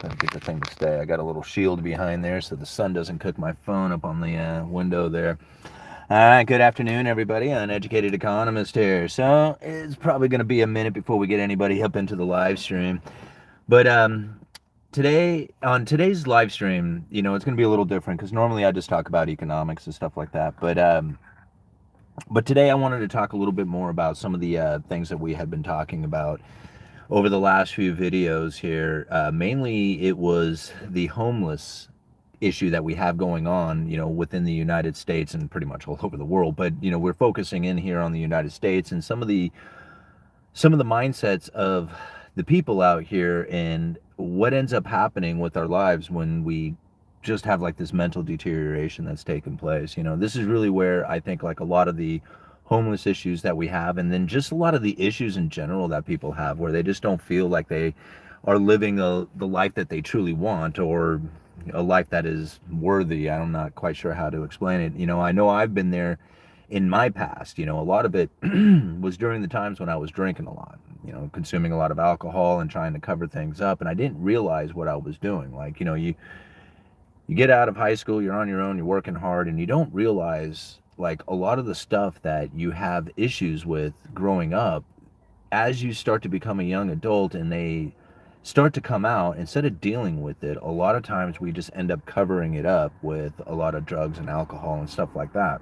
Gotta get the thing to stay. I got a little shield behind there so the sun doesn't cook my phone up on the window there. All right, good afternoon, everybody. Uneducated Economist here. So it's probably going to be a minute before we get anybody up into the live stream. But today's live stream, it's going to be a little different because normally I just talk about economics and stuff like that. But today I wanted to talk a little bit more about some of the things that we had been talking about over the last few videos here. Mainly it was the homeless issue that we have going on, within the United States and pretty much all over the world. But, we're focusing in here on the United States and some of the mindsets of the people out here and what ends up happening with our lives when we just have like this mental deterioration that's taken place. This is really where I think like a lot of the homeless issues that we have, and then just a lot of the issues in general that people have where they just don't feel like they are living the life that they truly want, or a life that is worthy. I'm not quite sure how to explain it. I know I've been there in my past. A lot of it was during the times when I was drinking a lot, consuming a lot of alcohol and trying to cover things up, and I didn't realize what I was doing. Like, you get out of high school, you're on your own, you're working hard, and you don't realize like a lot of the stuff that you have issues with growing up, as you start to become a young adult and they start to come out, instead of dealing with it, a lot of times we just end up covering it up with a lot of drugs and alcohol and stuff like that.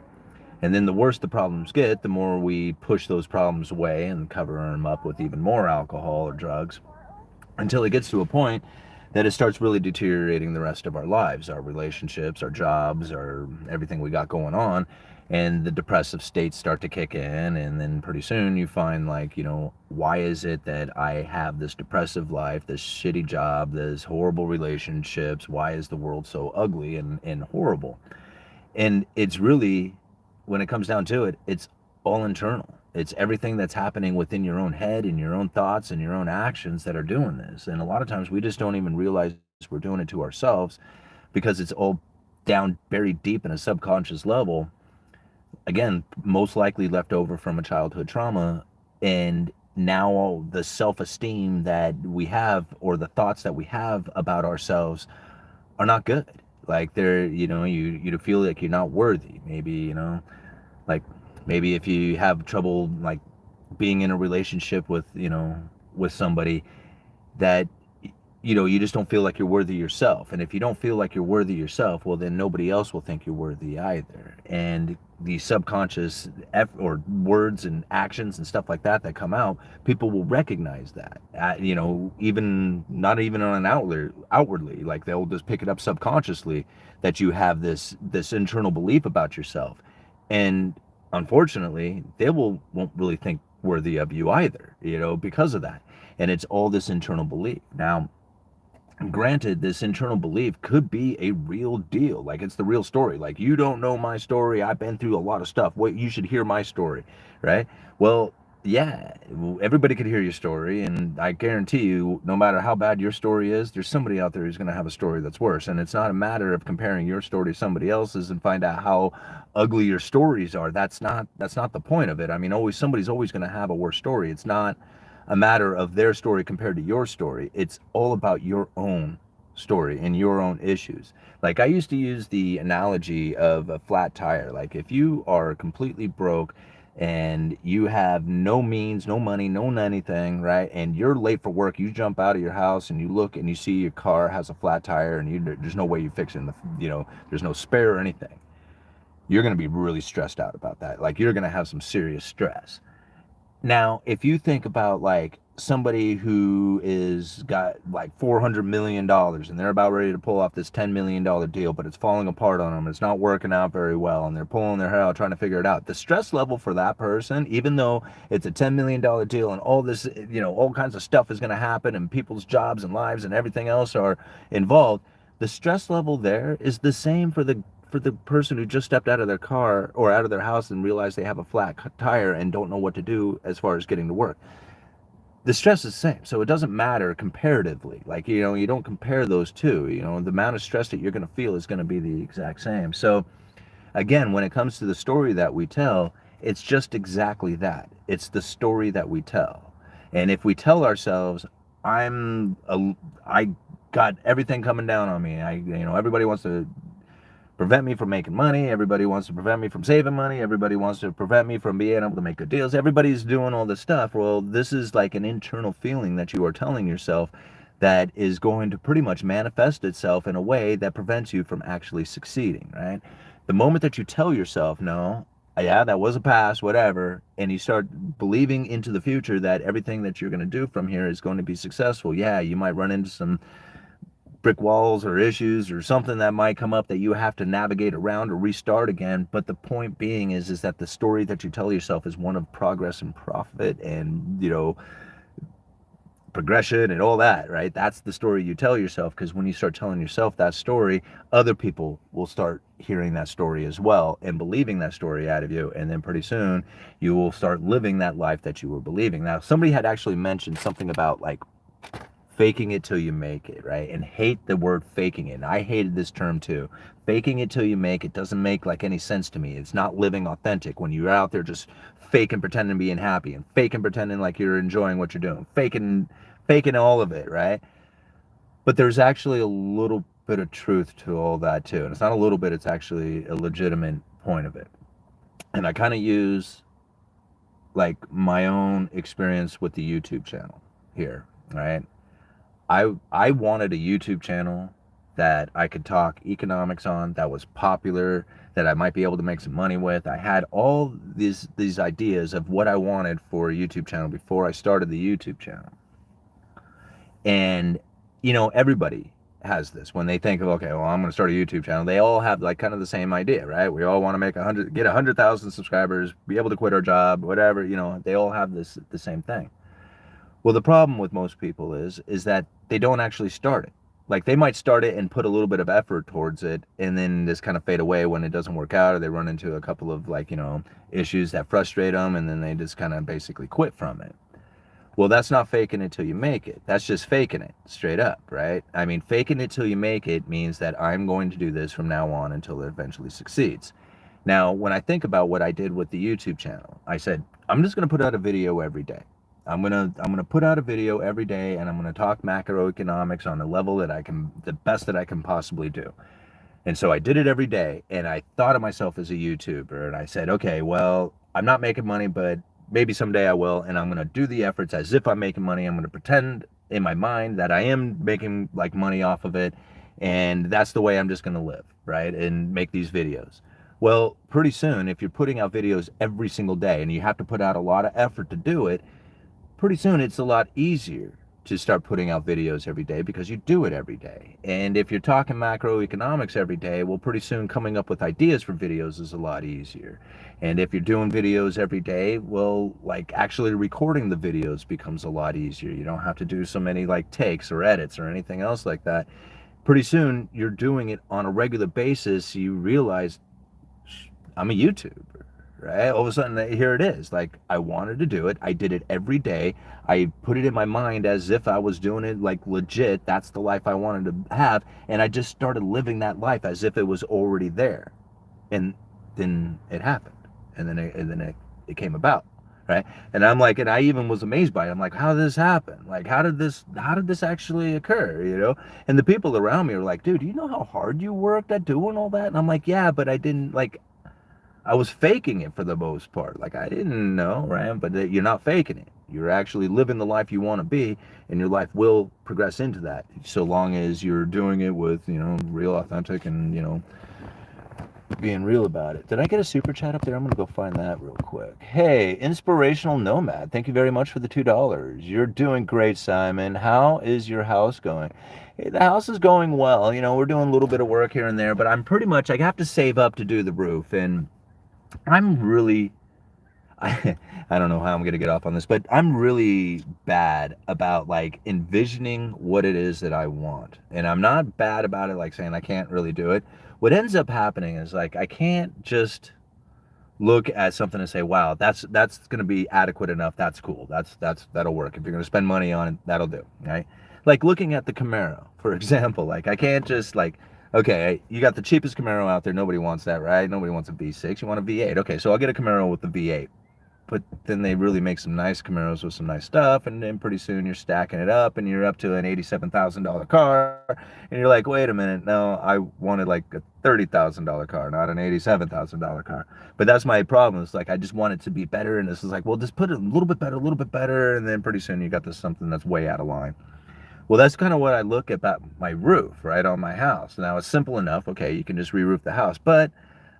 And then the worse the problems get, the more we push those problems away and cover them up with even more alcohol or drugs, until it gets to a point that it starts really deteriorating the rest of our lives, our relationships, our jobs, our everything we got going on. And the depressive states start to kick in, and then pretty soon you find like, why is it that I have this depressive life, this shitty job, this horrible relationships? Why is the world so ugly and horrible? And it's really, when it comes down to it, it's all internal. It's everything that's happening within your own head and your own thoughts and your own actions that are doing this. And a lot of times we just don't even realize we're doing it to ourselves because it's all down buried deep in a subconscious level. Again, most likely left over from a childhood trauma. And now the self-esteem that we have, or the thoughts that we have about ourselves, are not good. Like they're, you feel like you're not worthy. Maybe, like maybe if you have trouble like being in a relationship with, with somebody, that you just don't feel like you're worthy yourself. And if you don't feel like you're worthy yourself, well, then nobody else will think you're worthy either. And the subconscious or words and actions and stuff like that come out, people will recognize that. Even not even on an outwardly, like they'll just pick it up subconsciously that you have this internal belief about yourself. And unfortunately, they won't really think worthy of you either, because of that. And it's all this internal belief. Now, granted, this internal belief could be a real deal. Like, it's the real story. Like, you don't know my story. I've been through a lot of stuff. Wait, you should hear my story, right? Well, yeah, everybody could hear your story, and I guarantee you, no matter how bad your story is, there's somebody out there who's going to have a story that's worse. And it's not a matter of comparing your story to somebody else's and find out how ugly your stories are. That's not the point of it. I mean, somebody's always going to have a worse story. It's not a matter of their story compared to your story. It's all about your own story and your own issues. Like, I used to use the analogy of a flat tire. Like, if you are completely broke and you have no means, no money, no anything, right? And you're late for work, you jump out of your house and you look and you see your car has a flat tire, and there's no way you fix it. There's no spare or anything. You're going to be really stressed out about that. Like, you're going to have some serious stress. Now, if you think about like somebody who is got like $400 million and they're about ready to pull off this $10 million deal, but it's falling apart on them, it's not working out very well, and they're pulling their hair out trying to figure it out. The stress level for that person, even though it's a $10 million deal and all this, all kinds of stuff is going to happen and people's jobs and lives and everything else are involved, the stress level there is the same for the person who just stepped out of their car or out of their house and realized they have a flat tire and don't know what to do as far as getting to work. The stress is the same. So it doesn't matter comparatively. Like, you don't compare those two. The amount of stress that you're going to feel is going to be the exact same. So again, when it comes to the story that we tell, it's just exactly that. It's the story that we tell. And if we tell ourselves, I got everything coming down on me. Everybody wants to prevent me from making money. Everybody wants to prevent me from saving money. Everybody wants to prevent me from being able to make good deals. Everybody's doing all this stuff. Well, this is like an internal feeling that you are telling yourself that is going to pretty much manifest itself in a way that prevents you from actually succeeding, right? The moment that you tell yourself, no, yeah, that was a past, whatever, and you start believing into the future that everything that you're going to do from here is going to be successful. Yeah, you might run into some brick walls or issues or something that might come up that you have to navigate around or restart again. But the point being is that the story that you tell yourself is one of progress and profit and, progression and all that, right? That's the story you tell yourself, because when you start telling yourself that story, other people will start hearing that story as well and believing that story out of you. And then pretty soon you will start living that life that you were believing. Now, somebody had actually mentioned something about like faking it till you make it, right? And hate the word faking it. And I hated this term too. Faking it till you make it doesn't make like any sense to me. It's not living authentic when you're out there just faking pretending being happy and faking pretending like you're enjoying what you're doing, faking all of it, right? But there's actually a little bit of truth to all that too. And it's not a little bit, it's actually a legitimate point of it. And I kind of use like my own experience with the YouTube channel here, right? I wanted a YouTube channel that I could talk economics on, that was popular, that I might be able to make some money with. I had all these ideas of what I wanted for a YouTube channel before I started the YouTube channel. And everybody has this when they think of, okay, well, I'm going to start a YouTube channel. They all have like kind of the same idea, right? We all want to get 100,000 subscribers, be able to quit our job, whatever. They all have the same thing. Well, the problem with most people is that they don't actually start it. Like they might start it and put a little bit of effort towards it and then just kind of fade away when it doesn't work out, or they run into a couple of issues that frustrate them, and then they just kind of basically quit from it. Well, that's not faking it till you make it. That's just faking it straight up, right? I mean, faking it till you make it means that I'm going to do this from now on until it eventually succeeds. Now, when I think about what I did with the YouTube channel, I said, I'm just going to put out a video every day. I'm gonna put out a video every day, and I'm gonna talk macroeconomics on the level that the best that I can possibly do. And so I did it every day, and I thought of myself as a YouTuber, and I said, okay, well, I'm not making money, but maybe someday I will, and I'm gonna do the efforts as if I'm making money. I'm gonna pretend in my mind that I am making like money off of it, and that's the way I'm just gonna live, right? And make these videos. Well, pretty soon, if you're putting out videos every single day, and you have to put out a lot of effort to do it, pretty soon it's a lot easier to start putting out videos every day because you do it every day. And if you're talking macroeconomics every day, well, pretty soon coming up with ideas for videos is a lot easier. And if you're doing videos every day, well, like actually recording the videos becomes a lot easier. You don't have to do so many like takes or edits or anything else like that. Pretty soon you're doing it on a regular basis. You realize I'm a YouTuber. Right? All of a sudden, here it is. Like, I wanted to do it. I did it every day. I put it in my mind as if I was doing it like legit. That's the life I wanted to have. And I just started living that life as if it was already there. And then it happened. And then it came about. Right? And I'm like, and I even was amazed by it. I'm like, how did this happen? Like, how did this actually occur? And the people around me are like, dude, do you know how hard you worked at doing all that? And I'm like, yeah, but I didn't I was faking it for the most part. Like, I didn't know, right? But you're not faking it. You're actually living the life you want to be, and your life will progress into that, so long as you're doing it with, real authentic and, being real about it. Did I get a super chat up there? I'm going to go find that real quick. Hey, Inspirational Nomad, thank you very much for the $2. You're doing great, Simon. How is your house going? Hey, the house is going well. We're doing a little bit of work here and there, but I'm pretty much, I have to save up to do the roof, and I'm really, I don't know how I'm going to get off on this, but I'm really bad about like envisioning what it is that I want. And I'm not bad about it, like saying I can't really do it. What ends up happening is like, I can't just look at something and say, wow, that's going to be adequate enough. That's cool. That'll work. If you're going to spend money on it, that'll do. Right? Like looking at the Camaro, for example, like I can't just like, okay, you got the cheapest Camaro out there. Nobody wants that, right? Nobody wants a V6. You want a V8. Okay, so I'll get a Camaro with the V8. but then they really make some nice Camaros with some nice stuff, and then pretty soon you're stacking it up, and you're up to an $87,000 car, and you're like, wait a minute, no, I wanted like a $30,000 car, not an $87,000 car. But that's my problem. It's like I just want it to be better, and this is like, well, just put it a little bit better, and then pretty soon you got this something that's way out of line. Well, that's kind of what I look at about my roof, right, on my house. Now, it's simple enough. Okay, you can just re-roof the house, but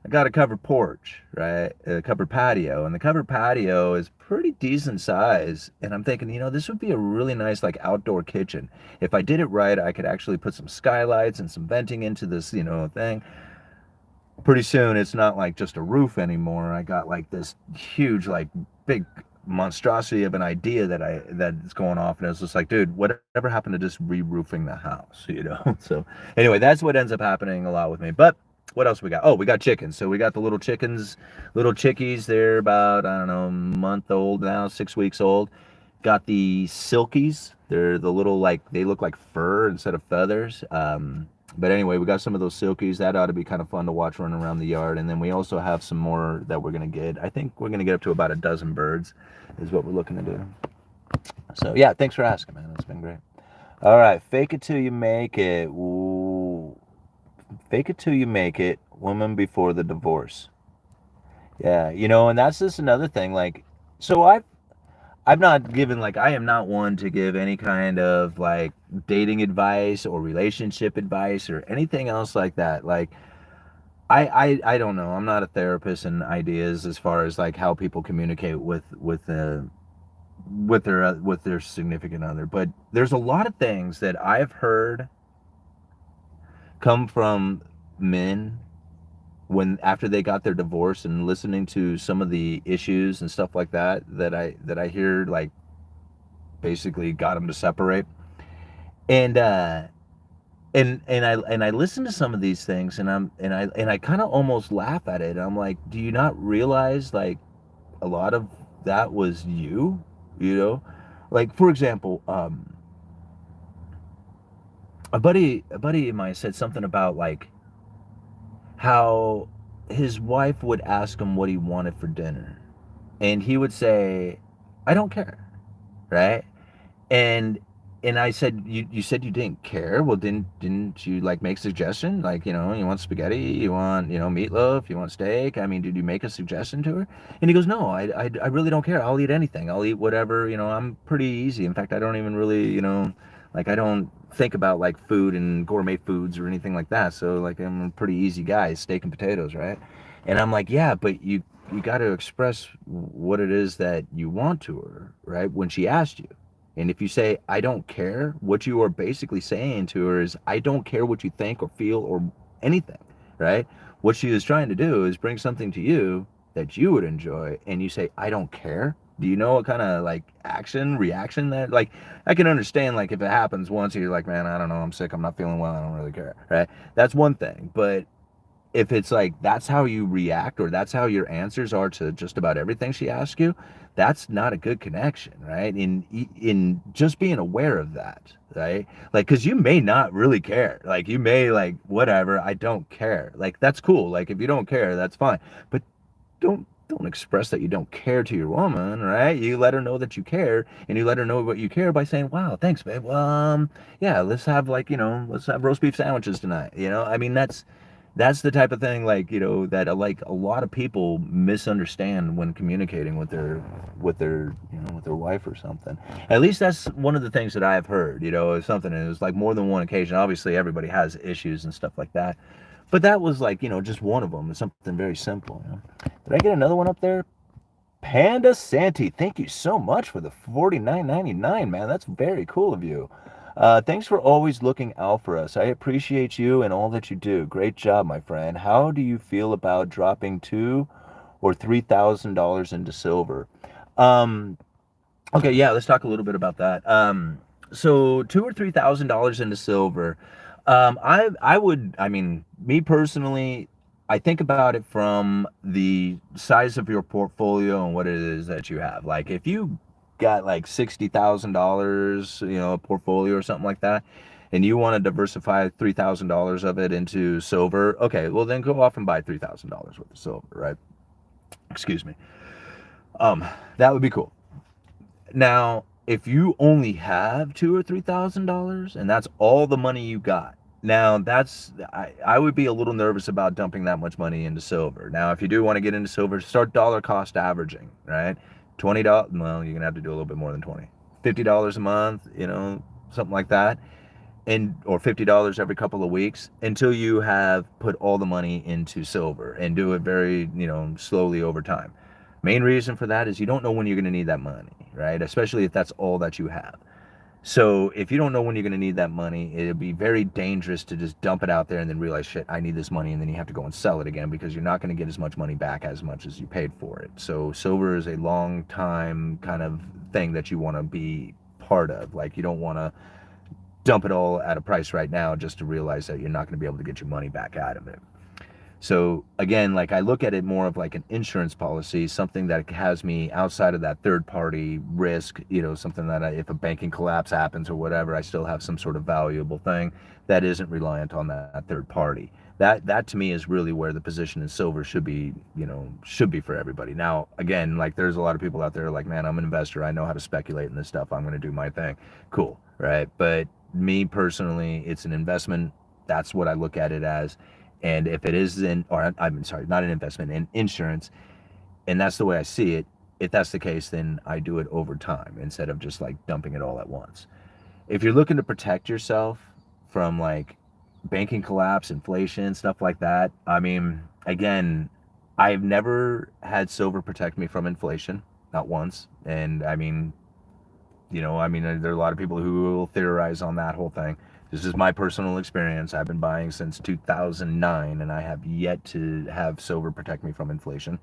I got a covered porch, right, a covered patio, and the covered patio is pretty decent size. And I'm thinking, this would be a really nice, like, outdoor kitchen. If I did it right, I could actually put some skylights and some venting into this, thing. Pretty soon, it's not like just a roof anymore. I got like this huge, like, big monstrosity of an idea that's going off, and it's just like, dude, whatever happened to just re-roofing the house, So anyway, that's what ends up happening a lot with me. But what else we got? Oh, we got chickens. So we got the little chickens, little chickies. They're about, I don't know, a month old now, 6 weeks old. Got the silkies. They're the little, like, they look like fur instead of feathers. But anyway, we got some of those silkies. That ought to be kind of fun to watch running around the yard. And then we also have some more that we're going to get. I think we're going to get up to about a dozen birds is what we're looking to do. So, yeah, thanks for asking, man. It's been great. All right, fake it till you make it. Ooh. Fake it till you make it, woman before the divorce. Yeah, and that's just another thing. Like, so I've not given, like, I am not one to give any kind of, like, dating advice or relationship advice or anything else like that. Like, I don't know. I'm not a therapist in ideas as far as, like, how people communicate with their significant other. But there's a lot of things that I've heard come from men when after they got their divorce, and listening to some of the issues and stuff like that I hear, like, basically got them to separate. And I listen to some of these things, and I kind of almost laugh at it. I'm like, do you not realize, like, a lot of that was you? Like, for example, a buddy of mine said something about, like, how his wife would ask him what he wanted for dinner, and he would say, I don't care, right? And I said, you said you didn't care. Well, didn't you, like, make suggestion? Like, you want spaghetti, you want, meatloaf, you want steak. I mean, did you make a suggestion to her? And he goes, no, I really don't care. I'll eat anything. I'll eat whatever. I'm pretty easy. In fact, I don't even really, like, I don't think about, like, food and gourmet foods or anything like that. So, like, I'm a pretty easy guy, steak and potatoes, right? And I'm like, yeah, but you got to express what it is that you want to her, right? When she asked you. And if you say, I don't care, what you are basically saying to her is, I don't care what you think or feel or anything, right? What she is trying to do is bring something to you that you would enjoy, and you say, I don't care. Do you know what kind of, like, reaction that, like, I can understand, like, if it happens once, you're like, man, I don't know, I'm sick, I'm not feeling well, I don't really care, right? That's one thing. But if it's like that's how you react, or that's how your answers are to just about everything she asks you, that's not a good connection, right? In just being aware of that, right? Like, because you may not really care. Like, you may, like, whatever, I don't care. Like, that's cool. Like, if you don't care, that's fine. But don't express that you don't care to your woman, right? You let her know that you care, and you let her know what you care by saying, wow, thanks, babe. Well, yeah, let's have, like, let's have roast beef sandwiches tonight. I mean, that's the type of thing, like, that, like, a lot of people misunderstand when communicating with their with their wife or something. At least that's one of the things that I've heard. Is something, and it was like more than one occasion. Obviously, everybody has issues and stuff like that, but that was, like, just one of them. It's something very simple. Did I get another one up there? Panda Santi, thank you so much for the $49.99, man. That's very cool of you. Thanks for always looking out for us. I appreciate you and all that you do. Great job, my friend. How do you feel about dropping $2,000 or $3,000 into silver? Okay, yeah, let's talk a little bit about that. So $2,000 or $3,000 into silver. I mean, me personally, I think about it from the size of your portfolio and what it is that you have. Like, if you got like $60,000, a portfolio or something like that, and you want to diversify $3,000 of it into silver, okay, well, then go off and buy $3,000 worth of silver, right? Excuse me. That would be cool. Now, if you only have $2,000 or $3,000 and that's all the money you got, now I would be a little nervous about dumping that much money into silver. Now, if you do want to get into silver, start dollar cost averaging, right? $20, well, you're gonna have to do a little bit more than 20. $50 a month, something like that, and or $50 every couple of weeks until you have put all the money into silver and do it very, slowly over time. Main reason for that is you don't know when you're going to need that money, right? Especially if that's all that you have. So if you don't know when you're going to need that money, it'd be very dangerous to just dump it out there and then realize, shit, I need this money, and then you have to go and sell it again because you're not going to get as much money back as much as you paid for it. So silver is a long time kind of thing that you want to be part of. Like, you don't want to dump it all at a price right now just to realize that you're not going to be able to get your money back out of it. So again, like, I look at it more of like an insurance policy, something that has me outside of that third party risk, something that if a banking collapse happens or whatever, I still have some sort of valuable thing that isn't reliant on that third party. That to me is really where the position in silver should be, should be for everybody. Now, again, like, there's a lot of people out there like, man, I'm an investor, I know how to speculate in this stuff, I'm going to do my thing. Cool, right? But me personally, it's an investment. That's what I look at it as. And if it is I'm sorry, not an investment, in insurance, and that's the way I see it, if that's the case, then I do it over time instead of just like dumping it all at once. If you're looking to protect yourself from like banking collapse, inflation, stuff like that, I mean, again, I've never had silver protect me from inflation, not once. And I mean, there are a lot of people who will theorize on that whole thing. This is my personal experience. I've been buying since 2009, and I have yet to have silver protect me from inflation.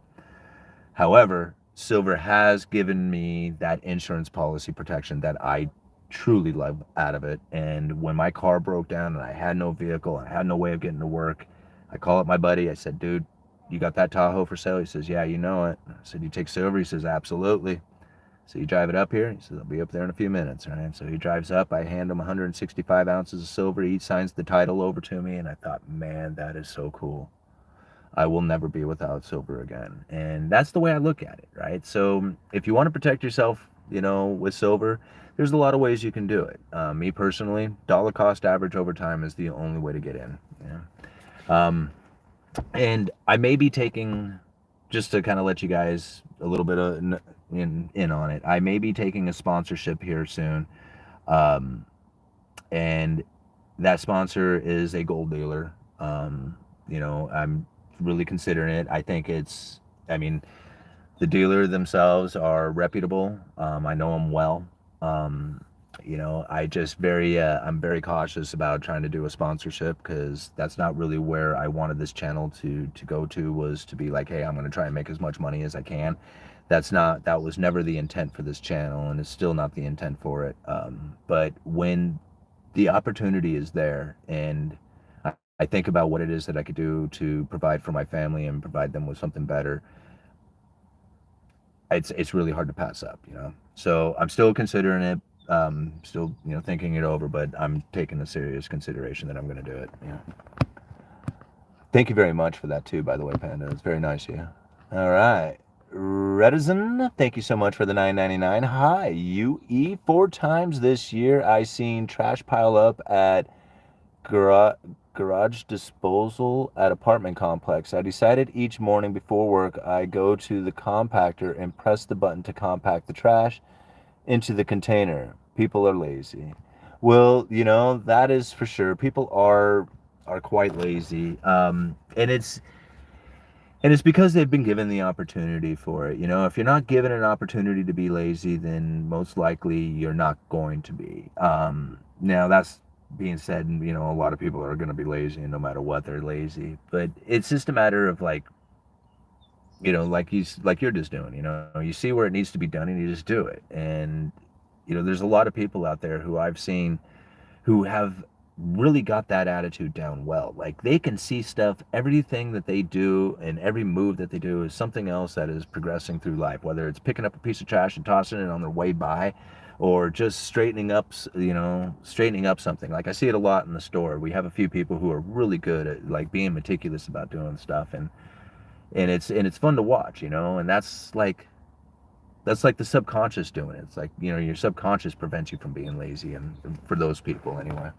However, silver has given me that insurance policy protection that I truly love out of it. And when my car broke down and I had no vehicle, I had no way of getting to work, I call up my buddy. I said, dude, you got that Tahoe for sale? He says, yeah, you know it. I said, you take silver? He says, absolutely. So you drive it up here? He says, I'll be up there in a few minutes, right? So he drives up, I hand him 165 ounces of silver, he signs the title over to me, and I thought, man, that is so cool. I will never be without silver again. And that's the way I look at it, right? So if you want to protect yourself, with silver, there's a lot of ways you can do it. Me personally, dollar cost average over time is the only way to get in. And I may be taking, just to kind of let you guys a little bit of in on it, I may be taking a sponsorship here soon, and that sponsor is a gold dealer. I'm really considering it. I think the dealer themselves are reputable. I know them well. I'm very cautious about trying to do a sponsorship because that's not really where I wanted this channel to go to, was to be like, hey, I'm going to try and make as much money as I can. That was never the intent for this channel, and it's still not the intent for it. But when the opportunity is there, and I think about what it is that I could do to provide for my family and provide them with something better, it's really hard to pass up, So I'm still considering it, still, thinking it over, but I'm taking a serious consideration that I'm going to do it. Thank you very much for that too, by the way, Panda. It's very nice of you. All right. Redison, thank you so much for the $9.99. Hi, UE. 4 times this year I seen trash pile up at garage disposal at apartment complex. I decided each morning before work I go to the compactor and press the button to compact the trash into the container. People are lazy. Well, that is for sure. People are quite lazy. And it's because they've been given the opportunity for it. If you're not given an opportunity to be lazy, then most likely you're not going to be. Now, that's being said, a lot of people are going to be lazy, and no matter what, they're lazy. But it's just a matter of like you're just doing. You see where it needs to be done, and you just do it. And there's a lot of people out there who I've seen who have really got that attitude down well. Like, they can see stuff, everything that they do and every move that they do is something else that is progressing through life, whether it's picking up a piece of trash and tossing it on their way by, or just straightening up something. Like, I see it a lot in the store. We have a few people who are really good at like being meticulous about doing stuff, and it's fun to watch, and that's like That's like the subconscious doing it. It's like, your subconscious prevents you from being lazy, and for those people anyway.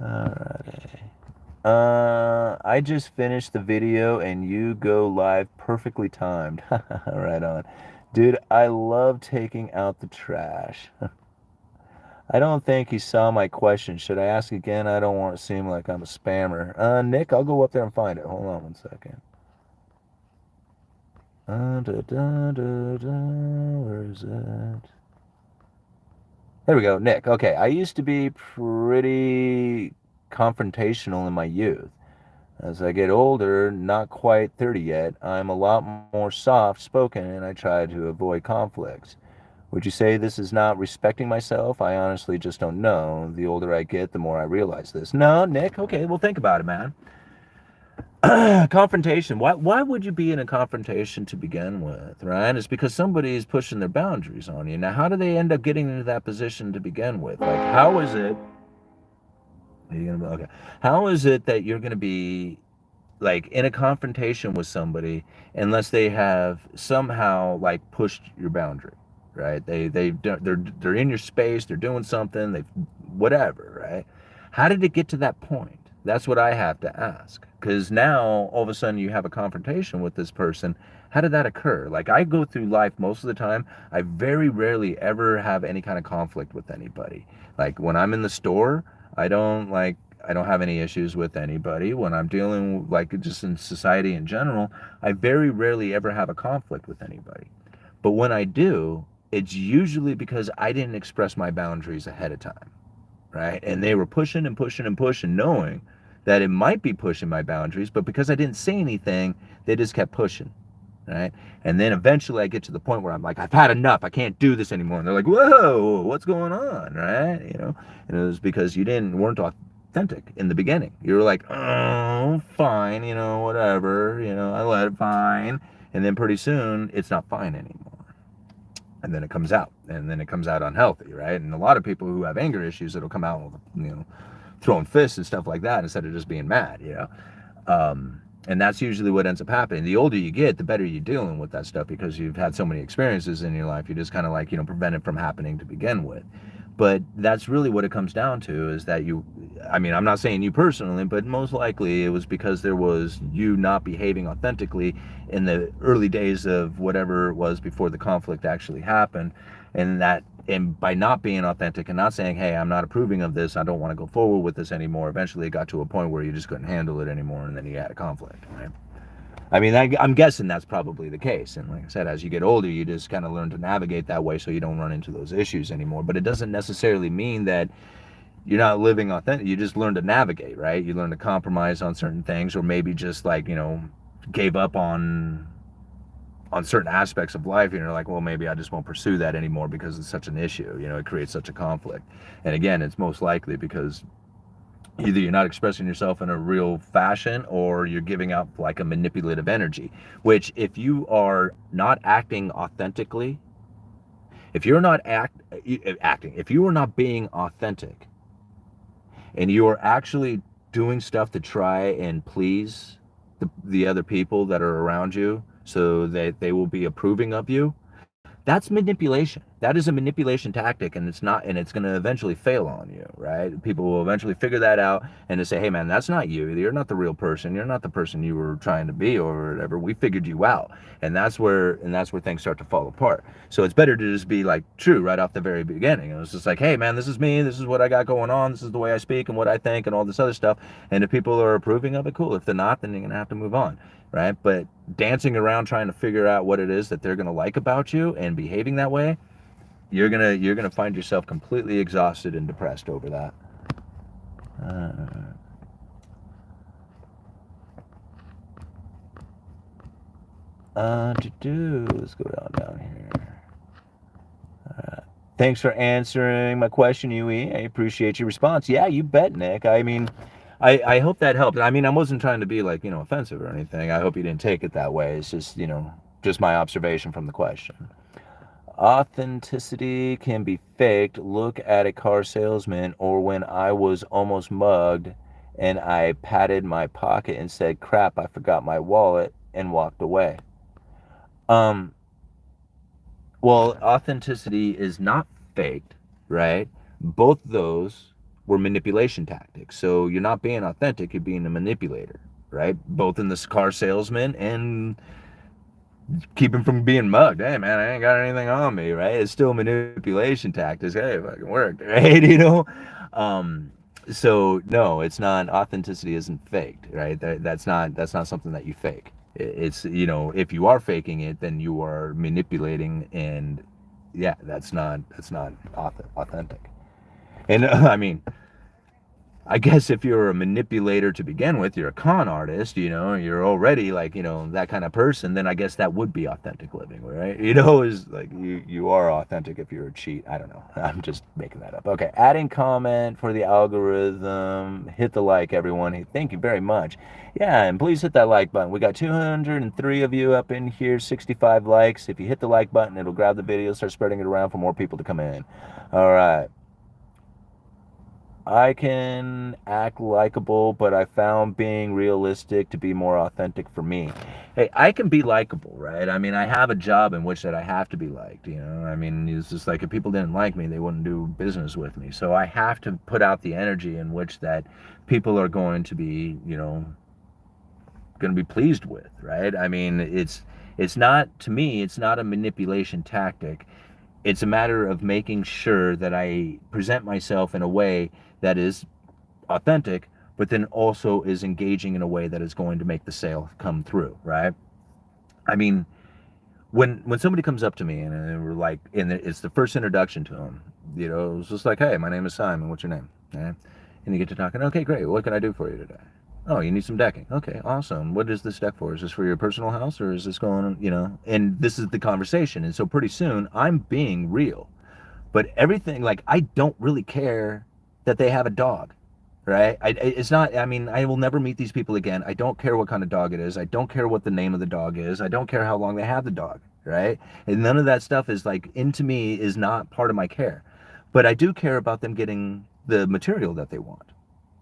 Alright. I just finished the video and you go live perfectly timed. Right on. Dude, I love taking out the trash. I don't think he saw my question. Should I ask again? I don't want to seem like I'm a spammer. Nick, I'll go up there and find it. Hold on one second. Where is it? There we go, Nick. Okay, I used to be pretty confrontational in my youth. As I get older, not quite 30 yet, I'm a lot more soft spoken and I try to avoid conflicts. Would you say this is not respecting myself? I honestly just don't know. The older I get, the more I realize this. No, Nick, okay, well, think about it, man. Confrontation. Why would you be in a confrontation to begin with, right? It's because somebody is pushing their boundaries on you. Now, how do they end up getting into that position to begin with? Like, how is it? Are you gonna, okay. How is it that you're going to be like in a confrontation with somebody unless they have somehow like pushed your boundary, right? They're in your space, they're doing something, they whatever, right? How did it get to that point? That's what I have to ask, because now all of a sudden you have a confrontation with this person. How did that occur? Like, I go through life most of the time, I very rarely ever have any kind of conflict with anybody. Like when I'm in the store, I don't have any issues with anybody. When I'm dealing, like, just in society in general, I very rarely ever have a conflict with anybody. But when I do, it's usually because I didn't express my boundaries ahead of time, right? And they were pushing and pushing and pushing, knowing that it might be pushing my boundaries, but because I didn't say anything, they just kept pushing, right? And then eventually I get to the point where I'm like, I've had enough. I can't do this anymore. And they're like, whoa, what's going on, right? And it was because you weren't authentic in the beginning. You were like, oh, fine, whatever, I let it fine. And then pretty soon it's not fine anymore. And then it comes out, and then it comes out unhealthy, right? And a lot of people who have anger issues, it'll come out with, throwing fists and stuff like that instead of just being mad. And that's usually what ends up happening. The older you get, the better you're dealing with that stuff, because you've had so many experiences in your life. You just kind of like, prevent it from happening to begin with. But that's really what it comes down to, is that I'm not saying you personally, but most likely it was because there was you not behaving authentically in the early days of whatever it was before the conflict actually happened. And by not being authentic and not saying, hey, I'm not approving of this, I don't want to go forward with this anymore, eventually it got to a point where you just couldn't handle it anymore, and then you had a conflict, right? I'm guessing that's probably the case. And like I said, as you get older, you just kind of learn to navigate that way so you don't run into those issues anymore. But it doesn't necessarily mean that you're not living authentic. You just learn to navigate, right? You learn to compromise on certain things, or maybe just like, gave up on certain aspects of life. You're like, well, maybe I just won't pursue that anymore because it's such an issue. It creates such a conflict. And again, it's most likely because either you're not expressing yourself in a real fashion, or you're giving out like a manipulative energy, which if you are not acting authentically, if you're not acting, if you are not being authentic, and you are actually doing stuff to try and please the other people that are around you so that they will be approving of you, that's manipulation. That is a manipulation tactic, and it's going to eventually fail on you, right? People will eventually figure that out and to say, hey man, that's not you. You're not the real person. You're not the person you were trying to be, or whatever. We figured you out. And that's where things start to fall apart. So it's better to just be like true right off the very beginning. It was just like, hey man, this is me. This is what I got going on. This is the way I speak and what I think and all this other stuff. And if people are approving of it, cool. If they're not, then you're going to have to move on. Right? But dancing around trying to figure out what it is that they're going to like about you and behaving that way, you're gonna find yourself completely exhausted and depressed over that. Let's go down here. Thanks for answering my question, UE. I appreciate your response. Yeah, you bet, Nick. I hope that helped. I wasn't trying to be like, offensive or anything. I hope you didn't take it that way. It's just, just my observation from the question. Authenticity can be faked. Look at a car salesman, or when I was almost mugged and I patted my pocket and said, crap, I forgot my wallet, and walked away. Well, authenticity is not faked, right? Both those were manipulation tactics. So you're not being authentic, you're being a manipulator, right? Both in this car salesman and keep him from being mugged. Hey man, I ain't got anything on me, right? It's still manipulation tactics. Hey, it fucking worked, right? Um, so no, it's not. Authenticity isn't faked, right? That's not something that you fake. It's, if you are faking it, then you are manipulating, and yeah, that's not authentic. And I mean, I guess if you're a manipulator to begin with, you're a con artist, you're already like, that kind of person, then I guess that would be authentic living, right? Is like you are authentic if you're a cheat. I don't know. I'm just making that up. Okay, adding comment for the algorithm. Hit the like, everyone. Hey, thank you very much. Yeah, and please hit that like button. We got 203 of you up in here, 65 likes. If you hit the like button, it'll grab the video, start spreading it around for more people to come in. All right. I can act likable, but I found being realistic to be more authentic for me. Hey, I can be likable, right? I mean, I have a job in which that I have to be liked, I mean, it's just like if people didn't like me, they wouldn't do business with me. So I have to put out the energy in which that people are going to be, going to be pleased with, right? I mean, it's not, to me, it's not a manipulation tactic. It's a matter of making sure that I present myself in a way that is authentic, but then also is engaging in a way that is going to make the sale come through, right? I mean, when somebody comes up to me and we're like, and it's the first introduction to them, it's just like, hey, my name is Simon. What's your name? Right? And you get to talking. Okay, great. What can I do for you today? Oh, you need some decking. Okay, awesome. What is this deck for? Is this for your personal house, or is this going, and this is the conversation. And so pretty soon I'm being real. But everything, like, I don't really care that they have a dog, right? It's not, I mean, I will never meet these people again. I don't care what kind of dog it is. I don't care what the name of the dog is. I don't care how long they have the dog, right? And none of that stuff is like, into me, is not part of my care. But I do care about them getting the material that they want,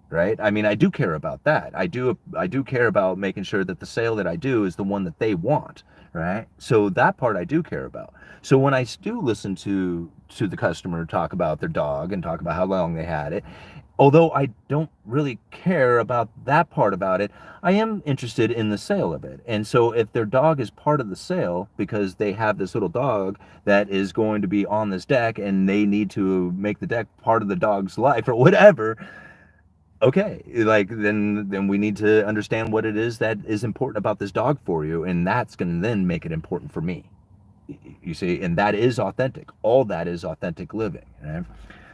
right? I mean, I do care about that. I do care about making sure that the sale that I do is the one that they want, right? So that part I do care about. So when I do listen to the customer talk about their dog and talk about how long they had it, although I don't really care about that part about it, I am interested in the sale of it. And so if their dog is part of the sale because they have this little dog that is going to be on this deck and they need to make the deck part of the dog's life or whatever, okay, like then we need to understand what it is that is important about this dog for you, and that's going to then make it important for me. You see, and that is authentic. All that is authentic living, right?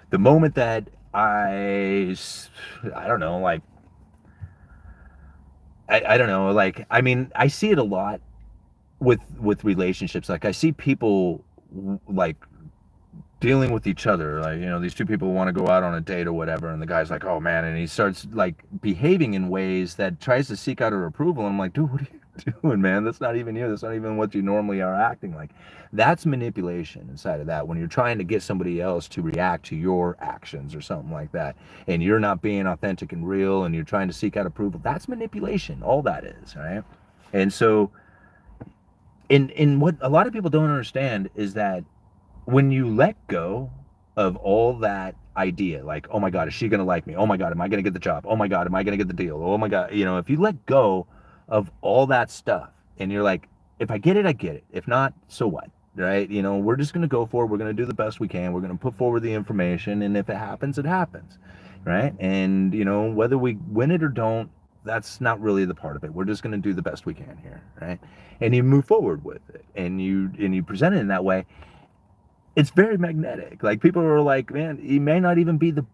The moment that I don't know, like, I don't know, like, I mean, I see it a lot with relationships. Like, I see people like dealing with each other, like, these two people want to go out on a date or whatever, and the guy's like, oh man, and he starts like behaving in ways that tries to seek out her approval, and I'm like, dude, what are you doing, man? That's not even you. That's not even what you normally are acting like. That's manipulation inside of that, when you're trying to get somebody else to react to your actions or something like that, and you're not being authentic and real, and you're trying to seek out approval. That's manipulation. All that is, right? And so in what a lot of people don't understand is that when you let go of all that idea, like, oh my God, is she going to like me? Oh my God, am I going to get the job? Oh my God, am I going to get the deal? Oh my God, if you let go of all that stuff and you're like, if I get it, I get it. If not, so what? Right? We're just going to go for it. We're going to do the best we can. We're going to put forward the information. And if it happens, it happens. Right? And, whether we win it or don't, that's not really the part of it. We're just going to do the best we can here. Right? And you move forward with it and you present it in that way. It's very magnetic. Like, people are like, man, you may not even be the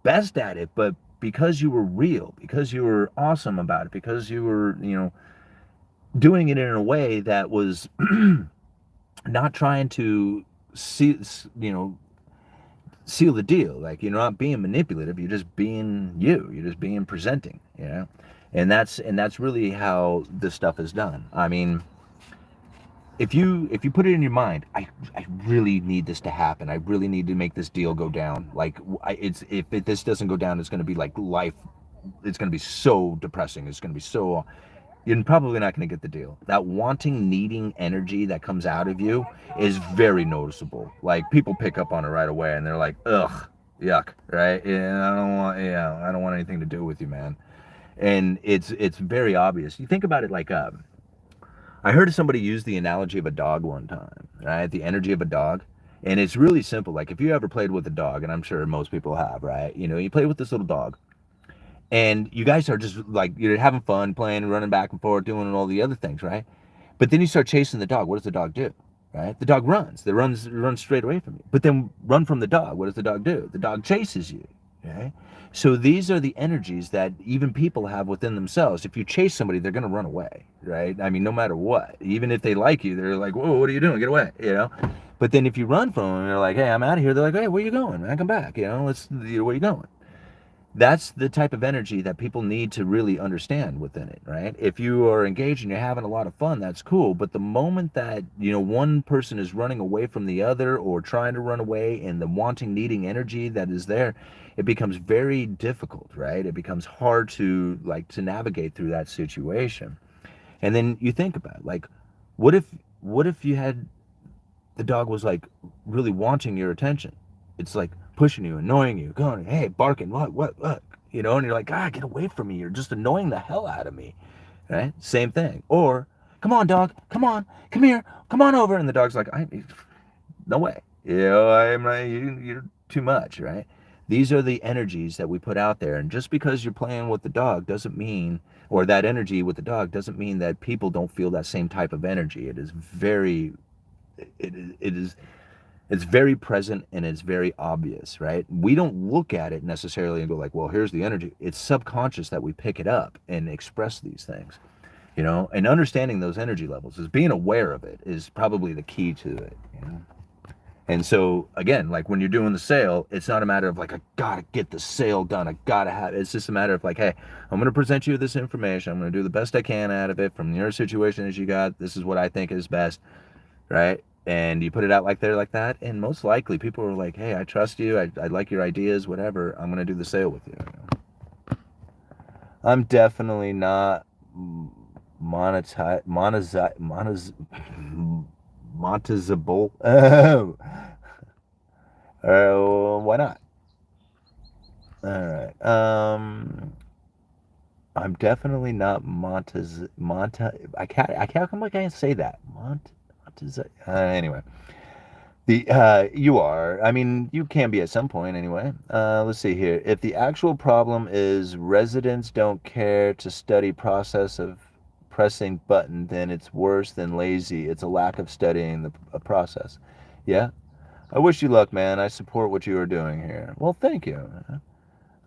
best at it, but because you were real, because you were awesome about it, because you were, doing it in a way that was not trying to see, seal the deal. Like, you're not being manipulative. You're just being you. You're just being presenting, and that's really how this stuff is done. I mean, if you put it in your mind, I really need this to happen. I really need to make this deal go down. Like, this doesn't go down, it's going to be like life. It's going to be so depressing. It's going to be so. you're probably not going to get the deal. That wanting, needing energy that comes out of you is very noticeable. Like people pick up on it right away, and they're like, "Ugh, yuck," right? And I don't want anything to do with you, man. And it's very obvious. You think about it like I heard somebody use the analogy of a dog one time, right? The energy of a dog. And it's really simple. Like if you ever played with a dog, and I'm sure most people have, right? You know, you play with this little dog, and you guys are just like you're having fun playing, running back and forth, doing all the other things, right? But then you start chasing the dog. What does the dog do? Right? The dog runs. The runs straight away from you. But then run from the dog. What does the dog do? The dog chases you. Okay? So these are the energies that even people have within themselves. If you chase somebody, they're going to run away, right? I mean, no matter what. Even if they like you, they're like, "Whoa, what are you doing? Get away!" You know. But then if you run from them, they're like, "Hey, I'm out of here." They're like, "Hey, where you going? Man, come back. You know, where you going?" That's the type of energy that people need to really understand within it, right? If you are engaged and you're having a lot of fun, that's cool. But the moment that, you know, one person is running away from the other or trying to run away, and the wanting, needing energy that is there, it becomes very difficult, right? It becomes hard to navigate through that situation. And then you think about it, like, what if you had the dog was like really wanting your attention? It's like pushing you, annoying you, going, "Hey, barking, what?" You know, and you're like, "God, get away from me. You're just annoying the hell out of me." Right? Same thing. Or, "Come on, dog. Come on. Come here. Come on over." And the dog's like, no way. You know, I'm not, you're too much, right? These are the energies that we put out there. And just because you're playing with the dog doesn't mean, or that energy with the dog doesn't mean that people don't feel that same type of energy. It is very, it is it's very present and it's very obvious, right? We don't look at it necessarily and go like, "Well, here's the energy." It's subconscious that we pick it up and express these things, you know. And understanding those energy levels is being aware of it is probably the key to it, you know. And so again, like when you're doing the sale, it's not a matter of like, "I gotta get the sale done, I gotta have it." It's just a matter of like, "Hey, I'm gonna present you with this information, I'm gonna do the best I can out of it from your situation as you got. This is what I think is best," right? And you put it out like there like that, and most likely people are like, "Hey, I trust you, I like your ideas, whatever, I'm gonna do the sale with you." I'm definitely not monetizable. Why not? All right. I'm definitely not I can't say that. Anyway. You are. I mean, you can be at some point anyway. Let's see here. If the actual problem is residents don't care to study process of pressing button, then it's worse than lazy. It's a lack of studying the process. Yeah. I wish you luck, man. I support what you are doing here. Well, thank you.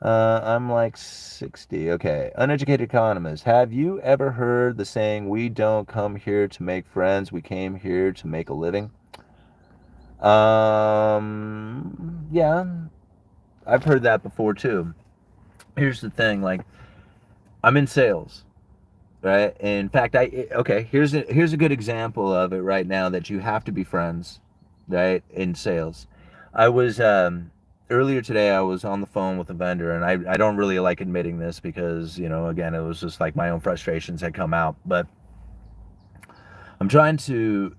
I'm like 60. Okay. Uneducated economist. Have you ever heard the saying, "We don't come here to make friends, we came here to make a living"? Yeah, I've heard that before too. Here's the thing, like I'm in sales, right? In fact, okay, here's a good example of it right now that you have to be friends, right? In sales. I was earlier today I was on the phone with a vendor, and I don't really like admitting this because, you know, again, it was just like my own frustrations had come out, but I'm trying to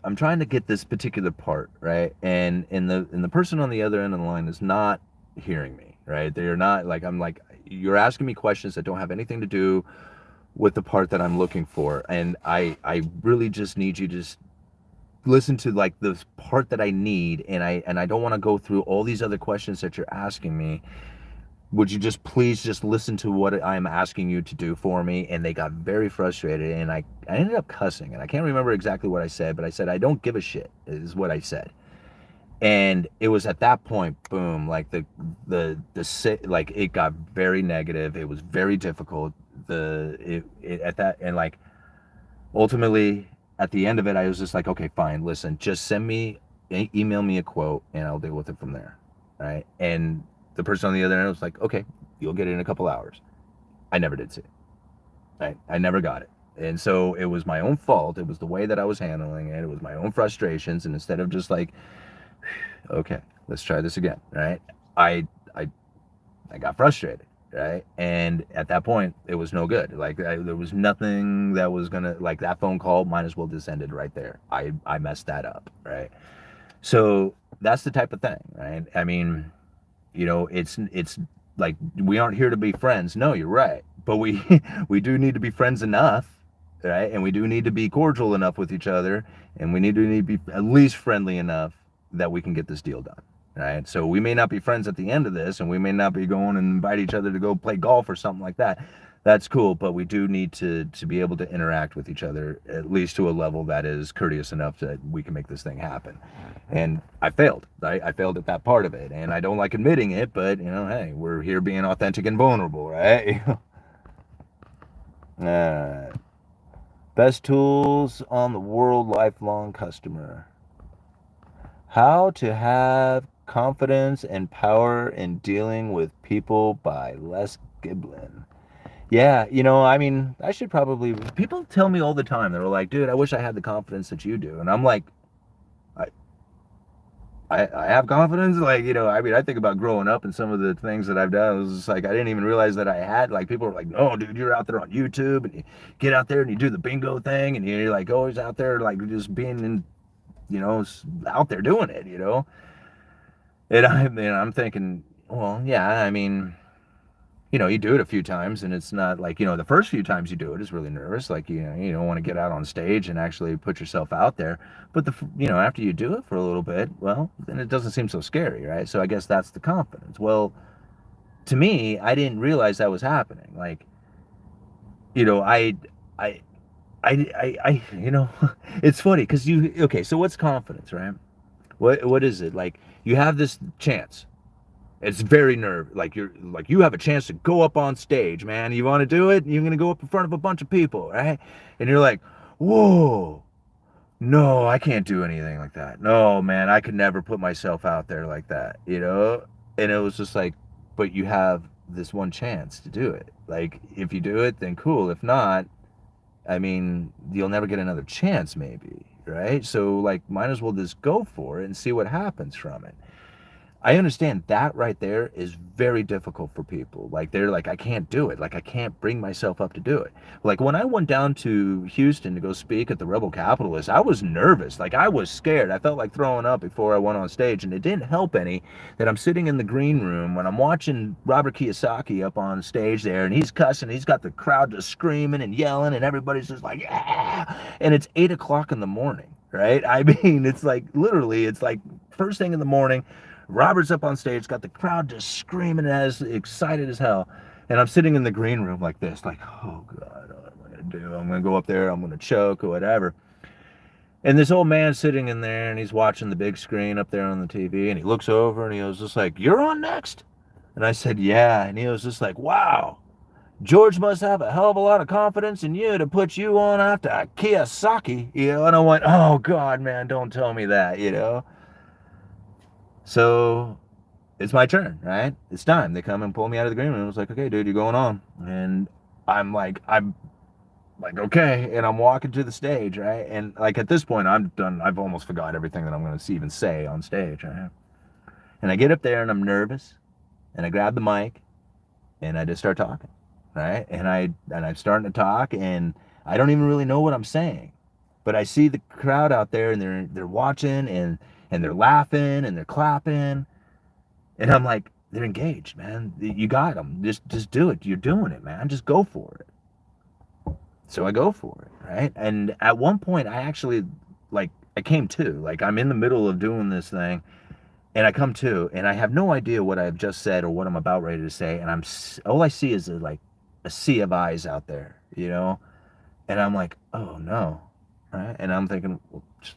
get this particular part, right? And the person on the other end of the line is not hearing me, right? They're not like, I'm like, "You're asking me questions that don't have anything to do with the part that I'm looking for, and I really just need you to just listen to like the part that I need, and I don't want to go through all these other questions that you're asking me. Would you just please just listen to what I'm asking you to do for me?" And they got very frustrated, and I ended up cussing, and I can't remember exactly what I said, but I said, "I don't give a shit," is what I said. And it was at that point, boom, like like it got very negative. It was very difficult. At that, and like ultimately at the end of it, I was just like, "Okay, fine, listen, just email me a quote and I'll deal with it from there." Right. And the person on the other end was like, "Okay, you'll get it in a couple hours." I never did see it. Right. I never got it. And so it was my own fault. It was the way that I was handling it. It was my own frustrations. And instead of just like, "Okay, let's try this again," right? I I I got frustrated, right? And at that point, it was no good. Like there was nothing that was gonna, like, that phone call might as well just ended right there. I messed that up, right? So that's the type of thing, right? I mean, it's like we aren't here to be friends. No, you're right, but we we do need to be friends enough, right? And we do need to be cordial enough with each other, and we need to be at least friendly enough that we can get this deal done, right? So we may not be friends at the end of this, and we may not be going and invite each other to go play golf or something like that. That's cool, but we do need to be able to interact with each other at least to a level that is courteous enough that we can make this thing happen. And I failed. I failed at that part of it, and I don't like admitting it, but hey, we're here being authentic and vulnerable, right? uh, Best tools on the world lifelong customer. How to have confidence and power in dealing with people by Les Giblin. Yeah, I mean, I should probably. People tell me all the time, they're like, dude, I wish I had the confidence that you do. And I'm like, I, I have confidence. Like, I mean, I think about growing up and some of the things that I've done. It was just like, I didn't even realize that I had, like, people were like, no, dude, you're out there on YouTube and you get out there and you do the bingo thing and you're like always out there, like, just being in, out there doing it. And I'm thinking, well, yeah, I mean, you do it a few times and it's not like, the first few times you do it is really nervous. Like, you don't want to get out on stage and actually put yourself out there. But after you do it for a little bit, well, then it doesn't seem so scary, right? So I guess that's the confidence. Well, to me, I didn't realize that was happening. Like, you know, I, it's funny because okay, so what's confidence, right? What is it? Like, you have this chance. It's very like you have a chance to go up on stage, man. You want to do it? You're gonna go up in front of a bunch of people, right? And you're like, whoa, no, I can't do anything like that. No, man, I could never put myself out there like that. And it was just like, but you have this one chance to do it. Like, if you do it, then cool. If not, I mean, you'll never get another chance, maybe, right? So, like, might as well just go for it and see what happens from it. I understand that right there is very difficult for people. Like, they're like, I can't do it. Like, I can't bring myself up to do it. Like, when I went down to Houston to go speak at the Rebel Capitalist, I was nervous. Like, I was scared. I felt like throwing up before I went on stage. And it didn't help any that I'm sitting in the green room when I'm watching Robert Kiyosaki up on stage there, and he's cussing. He's got the crowd just screaming and yelling, and everybody's just like, yeah. And it's 8 o'clock in the morning, right? I mean, it's like, literally, it's like first thing in the morning. Robert's up on stage, got the crowd just screaming, as excited as hell. And I'm sitting in the green room like this, like, oh God, what am I going to do? I'm going to go up there, I'm going to choke or whatever. And this old man sitting in there, and he's watching the big screen up there on the TV, and he looks over and he was just like, you're on next? And I said, yeah. And he was just like, wow, George must have a hell of a lot of confidence in you to put you on after Kiyosaki. And I went, oh God, man, don't tell me that. So it's my turn, right? It's time. They come and pull me out of the green room. It's like, okay, dude, you're going on. And I'm like, okay. And I'm walking to the stage, right? And like at this point, I'm done. I've almost forgot everything that I'm going to even say on stage, right? And I get up there and I'm nervous, and I grab the mic and I just start talking, right? And I'm starting to talk, and I don't even really know what I'm saying, but I see the crowd out there, and they're watching, and they're laughing and they're clapping. And I'm like, they're engaged, man. You got them. Just do it. You're doing it, man. Just go for it. So I go for it, right? And at one point, I actually, like, I came to. Like, I'm in the middle of doing this thing, and I come to, and I have no idea what I've just said or what I'm about ready to say. And all I see is like a sea of eyes out there. And I'm like, oh no, right? And I'm thinking, well, just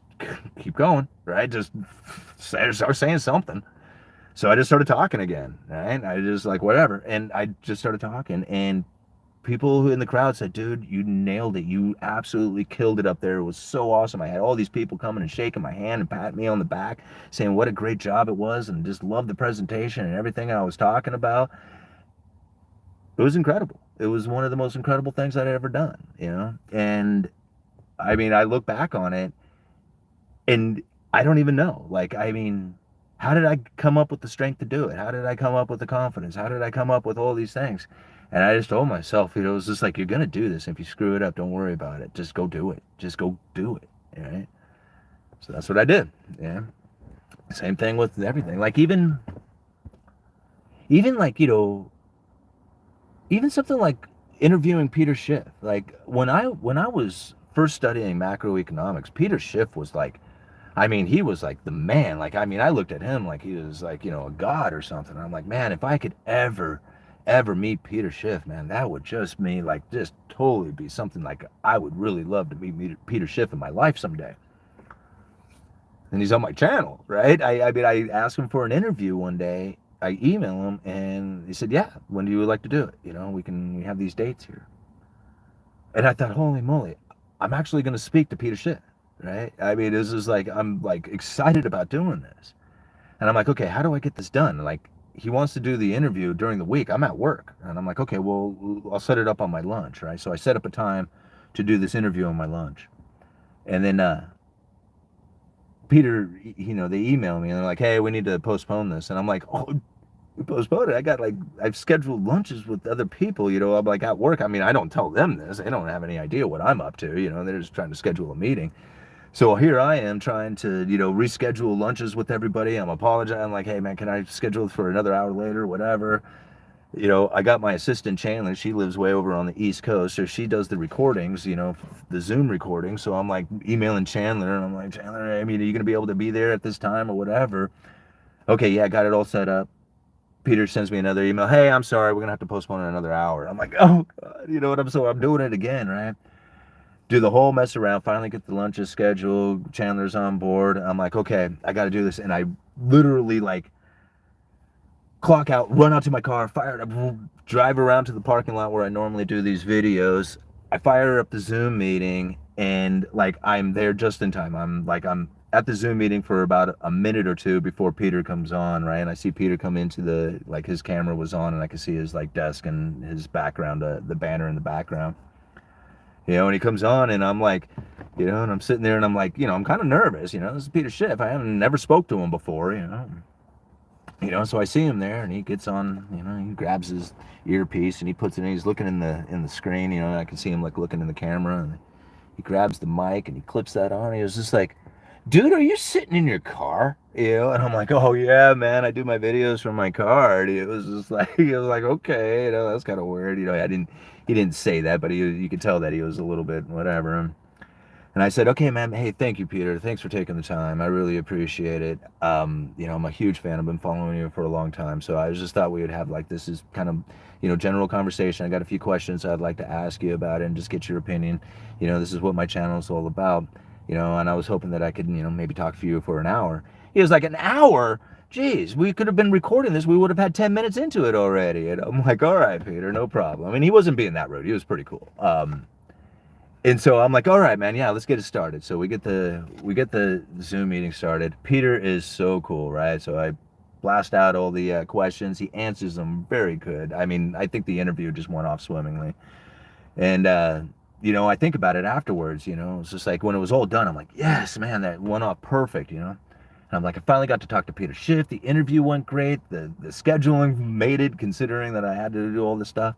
keep going, right? Just start saying something. So I just started talking again, right? I just like, whatever. And I just started talking, and people who in the crowd said, dude, you nailed it. You absolutely killed it up there. It was so awesome. I had all these people coming and shaking my hand and patting me on the back, saying what a great job it was, and just loved the presentation and everything I was talking about. It was incredible. It was one of the most incredible things I'd ever done. And I mean, I look back on it, and I don't even know. Like, I mean, How did I come up with the strength to do it? How did I come up with the confidence? How did I come up with all these things? And I just told myself, it was just like, you're going to do this. If you screw it up, don't worry about it. Just go do it. Just go do it. Right? So that's what I did. Yeah. Same thing with everything. Like even like, even something like interviewing Peter Schiff. Like when I was first studying macroeconomics, Peter Schiff was like, I mean, he was like the man. Like, I mean, I looked at him like he was like, a god or something. I'm like, man, if I could ever meet Peter Schiff, man, that would just me like just totally be something like I would really love to meet Peter Schiff in my life someday. And he's on my channel, right? I mean, I asked him for an interview one day. I emailed him and he said, yeah, when do you like to do it? We have these dates here. And I thought, holy moly, I'm actually going to speak to Peter Schiff, right? I mean, this is like, I'm like excited about doing this. And I'm like, okay, how do I get this done? Like, he wants to do the interview during the week. I'm at work. And I'm like, okay, well, I'll set it up on my lunch, right? So I set up a time to do this interview on my lunch. And then Peter, they email me and they're like, hey, we need to postpone this. And I'm like, oh, we postponed it. I've scheduled lunches with other people, I'm like at work. I mean, I don't tell them this. They don't have any idea what I'm up to, they're just trying to schedule a meeting. So here I am trying to, reschedule lunches with everybody. I'm apologizing. I'm like, hey, man, can I schedule it for another hour later, whatever? I got my assistant, Chandler. She lives way over on the East Coast. So she does the recordings, the Zoom recordings. So I'm like emailing Chandler and I'm like, Chandler, I mean, are you going to be able to be there at this time or whatever? Okay, yeah, got it all set up. Peter sends me another email. Hey, I'm sorry. We're going to have to postpone it another hour. I'm like, oh, God, I'm doing it again, right? Do the whole mess around, finally get the lunches scheduled. Chandler's on board. I'm like, okay, I got to do this. And I literally like clock out, run out to my car, fire it up, drive around to the parking lot where I normally do these videos. I fire up the Zoom meeting and like I'm there just in time. I'm at the Zoom meeting for about a minute or two before Peter comes on, right? And I see Peter come into his camera was on and I can see his like desk and his background, the banner in the background. And he comes on and I'm like, and I'm sitting there and I'm like, I'm kind of nervous, this is Peter Schiff. I haven't never spoke to him before, so I see him there and he gets on, he grabs his earpiece and he puts it in, he's looking in the screen, and I can see him like looking in the camera and he grabs the mic and he clips that on. He was just like, dude, are you sitting in your car? And I'm like, oh yeah, man, I do my videos from my car. And it was just like, he was like, okay, that's kind of weird. He didn't say that, but you could tell that he was a little bit whatever. And I said, okay, man, hey, thank you, Peter. Thanks for taking the time. I really appreciate it. I'm a huge fan. I've been following you for a long time. So I just thought we would have like, this is kind of, general conversation. I got a few questions I'd like to ask you about it and just get your opinion. This is what my channel is all about, and I was hoping that I could, maybe talk to you for an hour. He was like, an hour? Geez, we could have been recording this. We would have had 10 minutes into it already. And I'm like, all right, Peter, no problem. I mean, he wasn't being that rude. He was pretty cool. And so I'm like, all right, man, yeah, let's get it started. So we get the Zoom meeting started. Peter is so cool, right? So I blast out all the questions. He answers them very good. I mean, I think the interview just went off swimmingly. And, I think about it afterwards, it's just like when it was all done, I'm like, yes, man, that went off perfect, And I'm like, I finally got to talk to Peter Schiff. The interview went great. The scheduling made it, considering that I had to do all this stuff,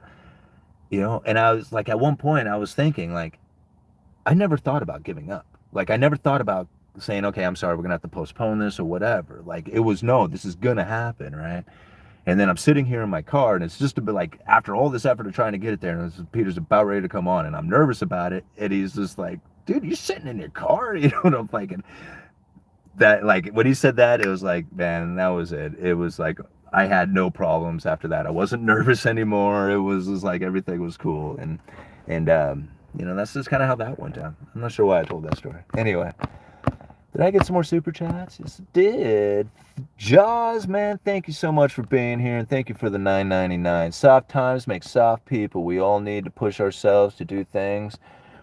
And I was like, at one point I was thinking like, I never thought about giving up. Like, I never thought about saying, okay, I'm sorry, we're going to have to postpone this or whatever. Like, it was, no, this is going to happen, right? And then I'm sitting here in my car, and it's just a bit like, after all this effort of trying to get it there, and Peter's about ready to come on, and I'm nervous about it, and he's just like, dude, you're sitting in your car? And I'm thinking, that, like, when he said that, it was like, man, that was it. It was like, I had no problems after that. I wasn't nervous anymore. It was just like, everything was cool. And that's just kind of how that went down. I'm not sure why I told that story. Anyway, did I get some more super chats? Yes, I did. Jaws, man, thank you so much for being here, and thank you for the $9.99. Soft times make soft people. We all need to push ourselves to do things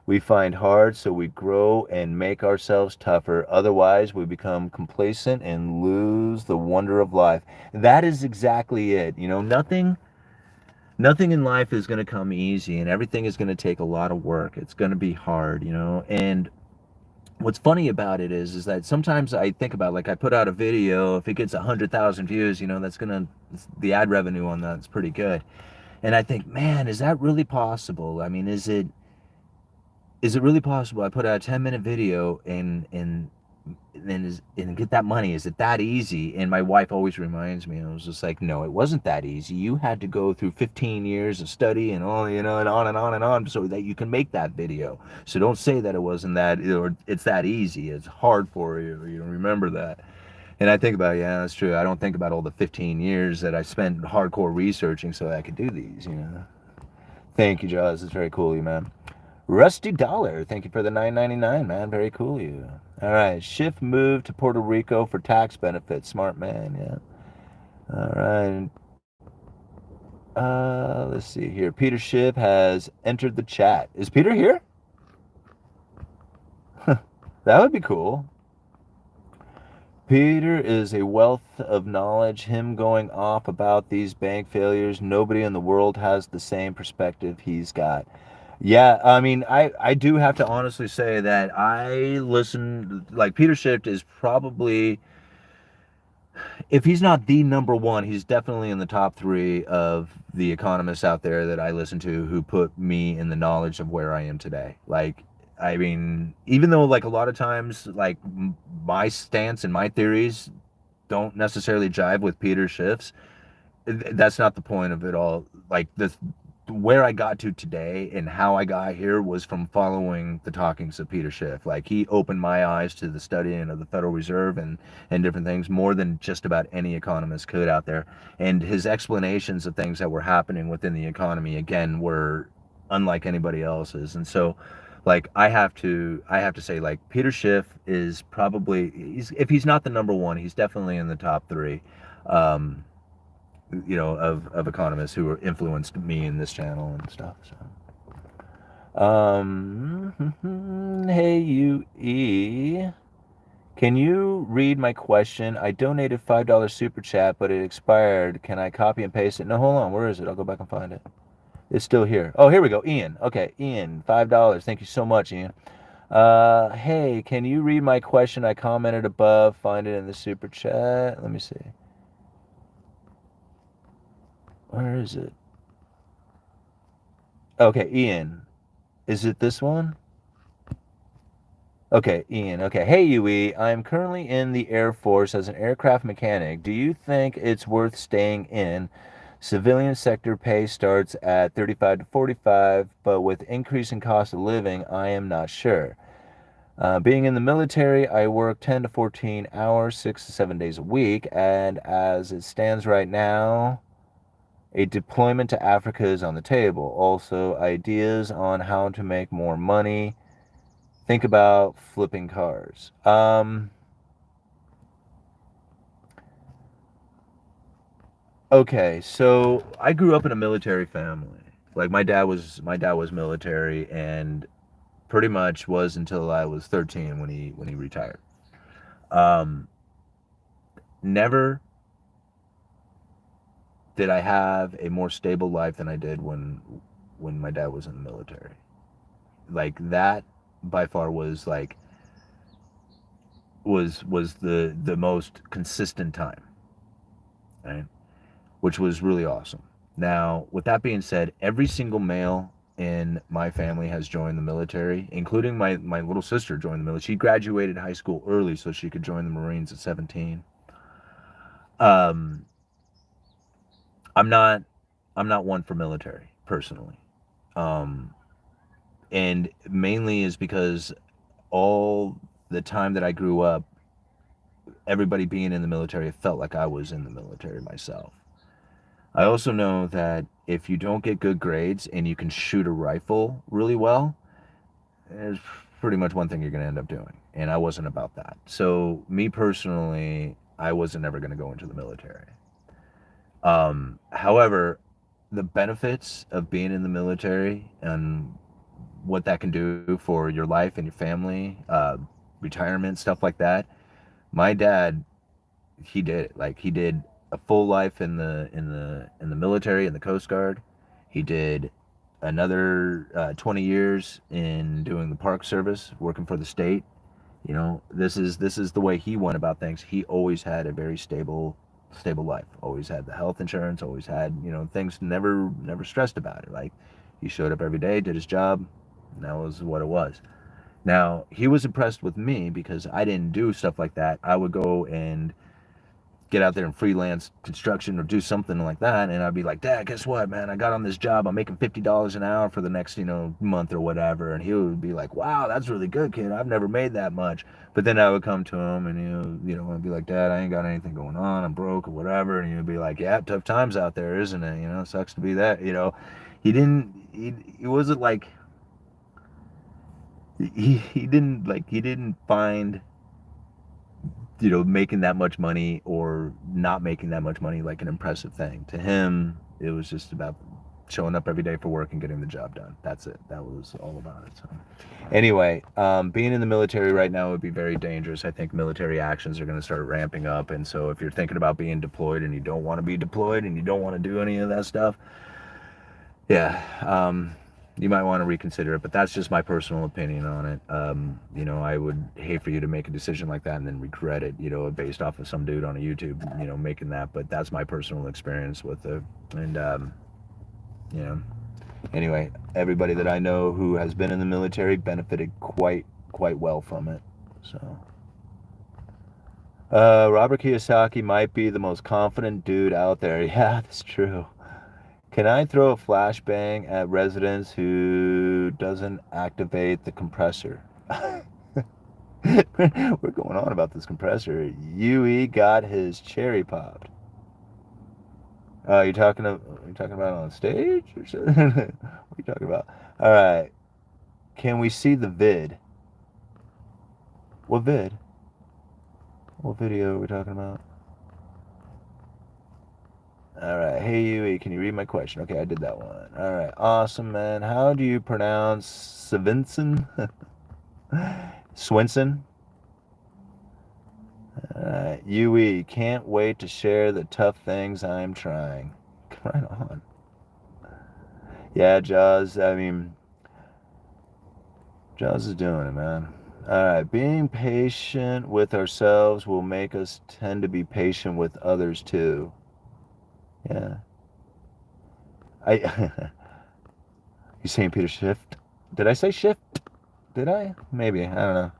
we find hard, so we grow and make ourselves tougher. Otherwise, we become complacent and lose the wonder of life. That is exactly it. Nothing in life is going to come easy, and everything is going to take a lot of work. It's going to be hard, and what's funny about it is that sometimes I think about, like, I put out a video, if it gets 100,000 views, that's gonna, the ad revenue on that's pretty good. And I think, man, is that really possible? I mean, is it really possible I put out a 10-minute video and get that money? Is it that easy? And my wife always reminds me, I was just like, no, it wasn't that easy. You had to go through 15 years of study and all, and on and on and on so that you can make that video. So don't say that it wasn't that, or it's that easy. It's hard for you. Remember that. And I think about, yeah, that's true. I don't think about all the 15 years that I spent hardcore researching so that I could do these. Thank you, Jaws. It's very cool of you, man. Rusty Dollar, thank you for the $9.99, man. Very cool of you. All right, Schiff moved to Puerto Rico for tax benefits. Smart man, yeah. All right. Let's see here. Peter Schiff has entered the chat. Is Peter here? That would be cool. Peter is a wealth of knowledge. Him going off about these bank failures, nobody in the world has the same perspective he's got. Yeah, I mean, I do have to honestly say that I listen, like, Peter Schiff is probably, if he's not the number one, he's definitely in the top three of the economists out there that I listen to who put me in the knowledge of where I am today. Like, I mean, even though, like, a lot of times, like, my stance and my theories don't necessarily jive with Peter Schiff's, that's not the point of it all. Like, the where I got to today and how I got here was from following the talkings of Peter Schiff. Like, he opened my eyes to the studying of the Federal Reserve and different things more than just about any economist could out there. And his explanations of things that were happening within the economy, again, were unlike anybody else's. And so, like, I have to say, like, Peter Schiff is probably, if he's not the number one, he's definitely in the top three. Um, of economists who have influenced me in this channel and stuff. So, hey, UE, can you read my question? I donated $5 super chat, but it expired. Can I copy and paste it? No, hold on. Where is it? I'll go back and find it. It's still here. Oh, here we go. Ian. Okay, Ian, $5. Thank you so much, Ian. Hey, can you read my question? I commented above. Find it in the super chat. Let me see. Where is it? Okay, Ian. Is it this one? Okay, Ian. Okay. Hey, Yui. I'm currently in the Air Force as an aircraft mechanic. Do you think it's worth staying in? Civilian sector pay starts at 35 to 45, but with increasing cost of living, I am not sure. Being in the military, I work 10 to 14 hours, 6 to 7 days a week, and as it stands right now, a deployment to Africa is on the table. Also, ideas on how to make more money. Think about flipping cars. Okay, so I grew up in a military family. Like, my dad was military, and pretty much was until I was 13 when he retired. Um, Never did I have a more stable life than I did when my dad was in the military. Like, that by far was like was the most consistent time, right? Which was really awesome. Now, with that being said, every single male in my family has joined the military, including my little sister joined the military. She graduated high school early so she could join the Marines at 17. Um, I'm not I'm not one for military personally. Um, and mainly is because all the time that I grew up, everybody being in the military, it felt like I was in the military myself. I also know that if you don't get good grades and you can shoot a rifle really well, there's pretty much one thing you're going to end up doing. And I wasn't about that. So, me personally, I wasn't ever going to go into the military. However, the benefits of being in the military and what that can do for your life and your family, retirement, stuff like that. My dad, he did it. Like, he did a full life in the military, in the Coast Guard. He did another 20 years in doing the park service, working for the state. You know, this is the way he went about things. He always had a very stable life. Always had the health insurance. Always had, you know, things. Never stressed about it. Like, he showed up every day, did his job, and that was what it was. Now, he was impressed with me because I didn't do stuff like that. I would go and get out there and freelance construction or do something like that, and I'd be like, Dad, guess what, man, I got on this job, I'm making $50 an hour for the next, you know, month or whatever. And he would be like, wow, that's really good, kid, I've never made that much. But then I would come to him and I'd be like, Dad, I ain't got anything going on, I'm broke or whatever. And he'd be like, yeah, tough times out there, isn't it? You know, sucks to be that. You know, he wasn't like, he didn't find, you know, making that much money or not making that much money like an impressive thing. To him, it was just about showing up every day for work and getting the job done. That's it. That was all about it. So, anyway, being in the military right now would be very dangerous. I think military actions are going to start ramping up. And so, if you're thinking about being deployed and you don't want to be deployed and you don't want to do any of that stuff, yeah, you might want to reconsider it, but that's just my personal opinion on it. You know, I would hate for you to make a decision like that and then regret it, you know, based off of some dude on a YouTube, you know, making that. But that's my personal experience with it. And, you know, anyway, everybody that I know who has been in the military benefited quite well from it. So, Robert Kiyosaki might be the most confident dude out there. Yeah, that's true. Can I throw a flashbang at residents who doesn't activate the compressor? We're going on about this compressor. UE got his cherry popped. You talking about on stage? Or something? What are you talking about? All right. Can we see the vid? What vid? What video are we talking about? All right. Hey, UE, can you read my question? Okay, I did that one. All right. Awesome, man. How do you pronounce Svinson? Swinson? All right. UE, can't wait to share the tough things I'm trying. Right on. Yeah, Jaws. I mean, Jaws is doing it, man. All right. Being patient with ourselves will make us tend to be patient with others too. Yeah. I. You saying Peter Shift? Did I say shift? Did I? Maybe. I don't know.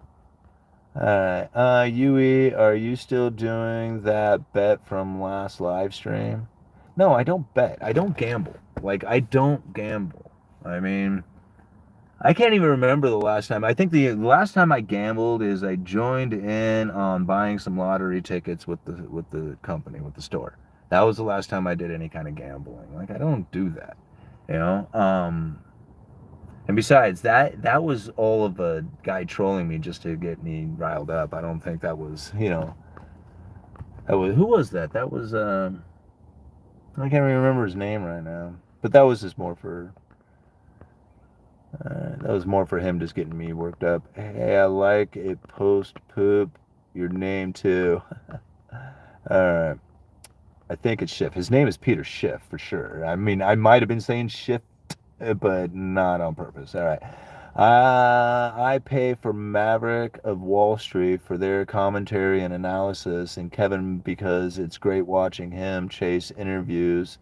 Alright. Yui, are you still doing that bet from last live stream? No, I don't bet. I don't gamble. Like, I don't gamble. I mean, I can't even remember the last time. I think the last time I gambled is I joined in on buying some lottery tickets with the company, with the store. That was the last time I did any kind of gambling. Like, I don't do that. You know? And besides, that was all of a guy trolling me just to get me riled up. I don't think that was, you know, who was that? That was I can't even remember his name right now. But that was just more for him just getting me worked up. Hey, I like it post poop your name too. All right. I think it's Schiff. His name is Peter Schiff for sure. I mean, I might have been saying Schiff, but not on purpose. All right. I pay for Maverick of Wall Street for their commentary and analysis, and Kevin because it's great watching him chase interviews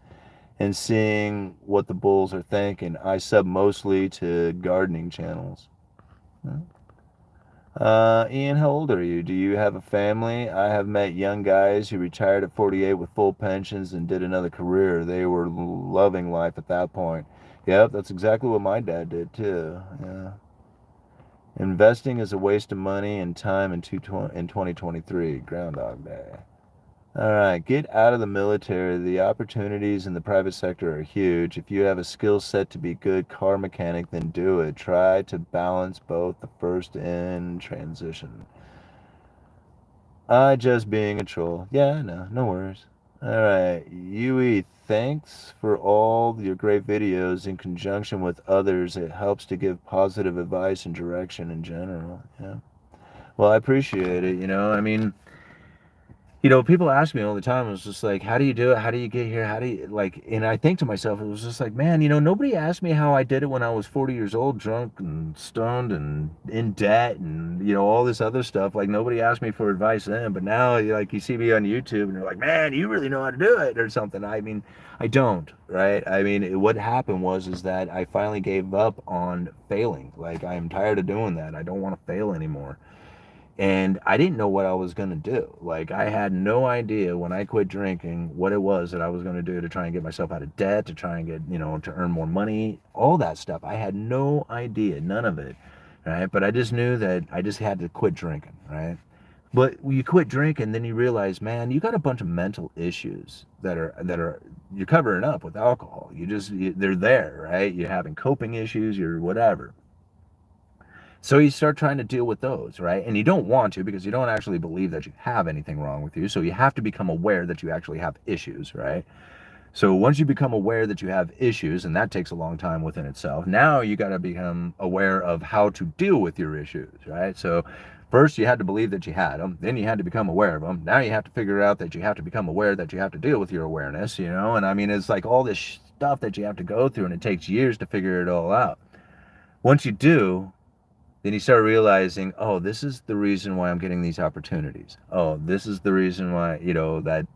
and seeing what the bulls are thinking. I sub mostly to gardening channels. Ian, how old are you? Do you have a family? I have met young guys who retired at 48 with full pensions and did another career. They were loving life at that point. Yep, that's exactly what my dad did too. Yeah. Investing is a waste of money and time in 2023. Groundhog Day. All right, get out of the military. The opportunities in the private sector are huge. If you have a skill set to be good car mechanic, then do it. Try to balance both the first and transition. Just being a troll. Yeah, no worries. All right, Yui, thanks for all your great videos in conjunction with others. It helps to give positive advice and direction in general. Yeah. Well, I appreciate it. You know, I mean, People ask me all the time, it's just like, how do you do it? How do you get here? How do you, like, and I think to myself, it was just like, man, nobody asked me how I did it when I was 40 years old, drunk and stoned and in debt and, all this other stuff. Like, nobody asked me for advice then, but now, like, you see me on YouTube and you're like, man, you really know how to do it or something. I mean, I don't, right? I mean, what happened is that I finally gave up on failing. Like, I'm tired of doing that. I don't want to fail anymore. And I didn't know what I was going to do. Like, I had no idea when I quit drinking what it was that I was going to do to try and get myself out of debt, to try and get, to earn more money, all that stuff. I had no idea, none of it, right? But I just knew that I just had to quit drinking, right? But when you quit drinking, then you realize, man, you got a bunch of mental issues that are you're covering up with alcohol. They're there, right? You're having coping issues, you're whatever. So you start trying to deal with those, right? And you don't want to because you don't actually believe that you have anything wrong with you. So you have to become aware that you actually have issues, right? So once you become aware that you have issues, and that takes a long time within itself, now you got to become aware of how to deal with your issues, right? So first you had to believe that you had them, then you had to become aware of them. Now you have to figure out that you have to become aware that you have to deal with your awareness, And I mean, it's like all this stuff that you have to go through, and it takes years to figure it all out. Once you do, then you start realizing, oh, this is the reason why I'm getting these opportunities. Oh, this is the reason why, that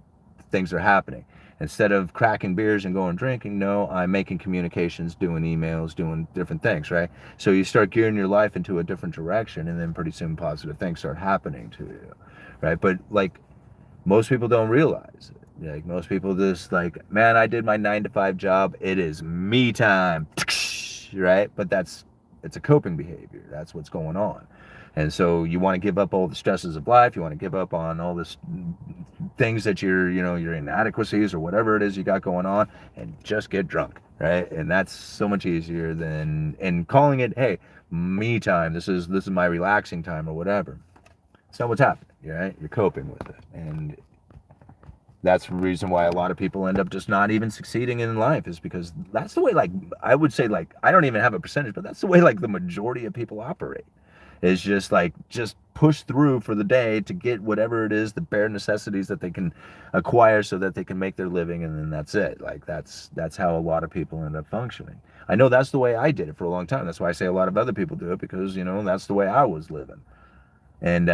things are happening. Instead of cracking beers and going drinking, no, I'm making communications, doing emails, doing different things, right? So you start gearing your life into a different direction, and then pretty soon positive things start happening to you, right? But like, most people don't realize it. Like, most people just like, man, I did my 9 to 5 job. It is me time, right? But it's a coping behavior. That's what's going on. And so you want to give up all the stresses of life. You want to give up on all this things that your inadequacies or whatever it is you got going on, and just get drunk, right? And that's so much easier than calling it, hey, me time. This is my relaxing time or whatever. It's not what's happening, right? You're coping with it. And that's the reason why a lot of people end up just not even succeeding in life, is because that's the way, like, I would say, like, I don't even have a percentage, but that's the way, like, the majority of people operate. Is just like, just push through for the day to get whatever it is, the bare necessities that they can acquire so that they can make their living, and then that's it. Like, that's how a lot of people end up functioning. I know that's the way I did it for a long time. That's why I say a lot of other people do it, because that's the way I was living. And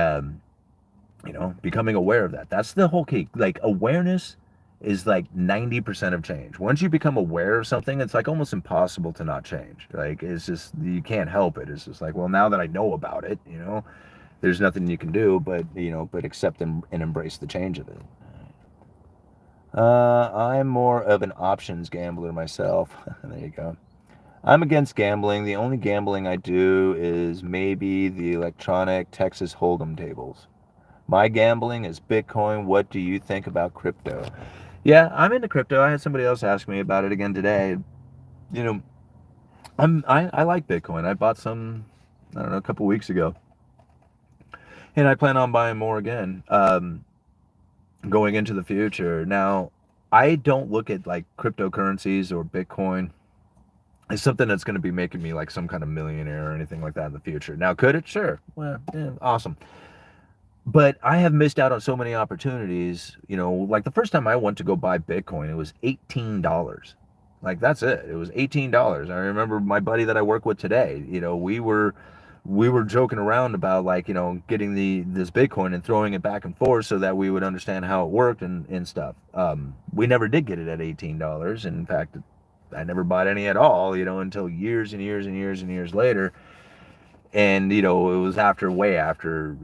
becoming aware of that. That's the whole key. Like, awareness is like 90% of change. Once you become aware of something, it's like almost impossible to not change. Like, it's just, you can't help it. It's just like, well, now that I know about it, there's nothing you can do but accept and embrace the change of it. I'm more of an options gambler myself. There you go. I'm against gambling. The only gambling I do is maybe the electronic Texas Hold'em tables. My gambling is Bitcoin. What do you think about crypto? Yeah, I'm into crypto. I had somebody else ask me about it again today. I like Bitcoin. I bought some, I don't know, a couple weeks ago, and I plan on buying more again, going into the future. Now, I don't look at like cryptocurrencies or Bitcoin as something that's going to be making me like some kind of millionaire or anything like that in the future. Now, could it? Sure. Well, yeah, awesome. But I have missed out on so many opportunities. Like the first time I went to go buy Bitcoin, it was $18. Like, that's it. It was $18. I remember my buddy that I work with today, we were joking around about, like, getting this Bitcoin and throwing it back and forth so that we would understand how it worked and stuff. We never did get it at $18. In fact, I never bought any at all, until years and years and years and years later. And, it was way after,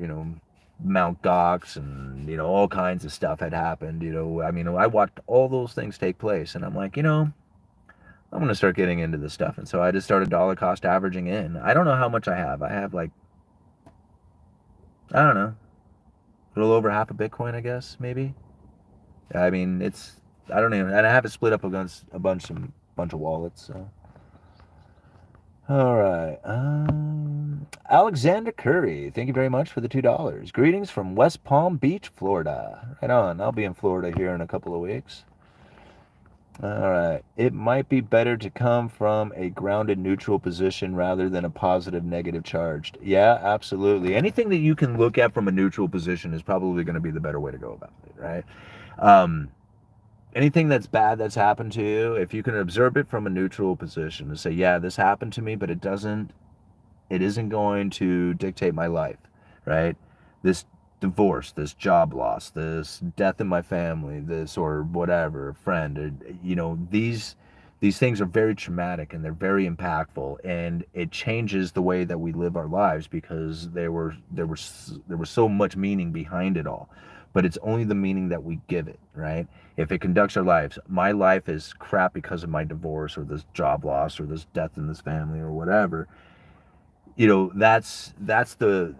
Mount Gox and, all kinds of stuff had happened. I mean, I watched all those things take place, and I'm like, I'm going to start getting into this stuff. And so I just started dollar cost averaging in. I don't know how much I have. I have, like, I don't know, a little over half a Bitcoin, I guess, maybe. I mean, I don't even, and I have it split up against a bunch of wallets, so. All right. Alexander Curry, thank you very much for the $2. Greetings from West Palm Beach, Florida. Right on. I'll be in Florida here in a couple of weeks. All right. It might be better to come from a grounded neutral position rather than a positive negative charged. Yeah, absolutely. Anything that you can look at from a neutral position is probably going to be the better way to go about it. right? Anything that's bad that's happened to you, if you can observe it from a neutral position and say, yeah, this happened to me, but it isn't going to dictate my life, right? This divorce, this job loss, this death in my family, this or whatever, friend, or, these things are very traumatic and they're very impactful, and it changes the way that we live our lives because there was so much meaning behind it all. But it's only the meaning that we give it, right? If it conducts our lives, my life is crap because of my divorce or this job loss or this death in this family or whatever, that's the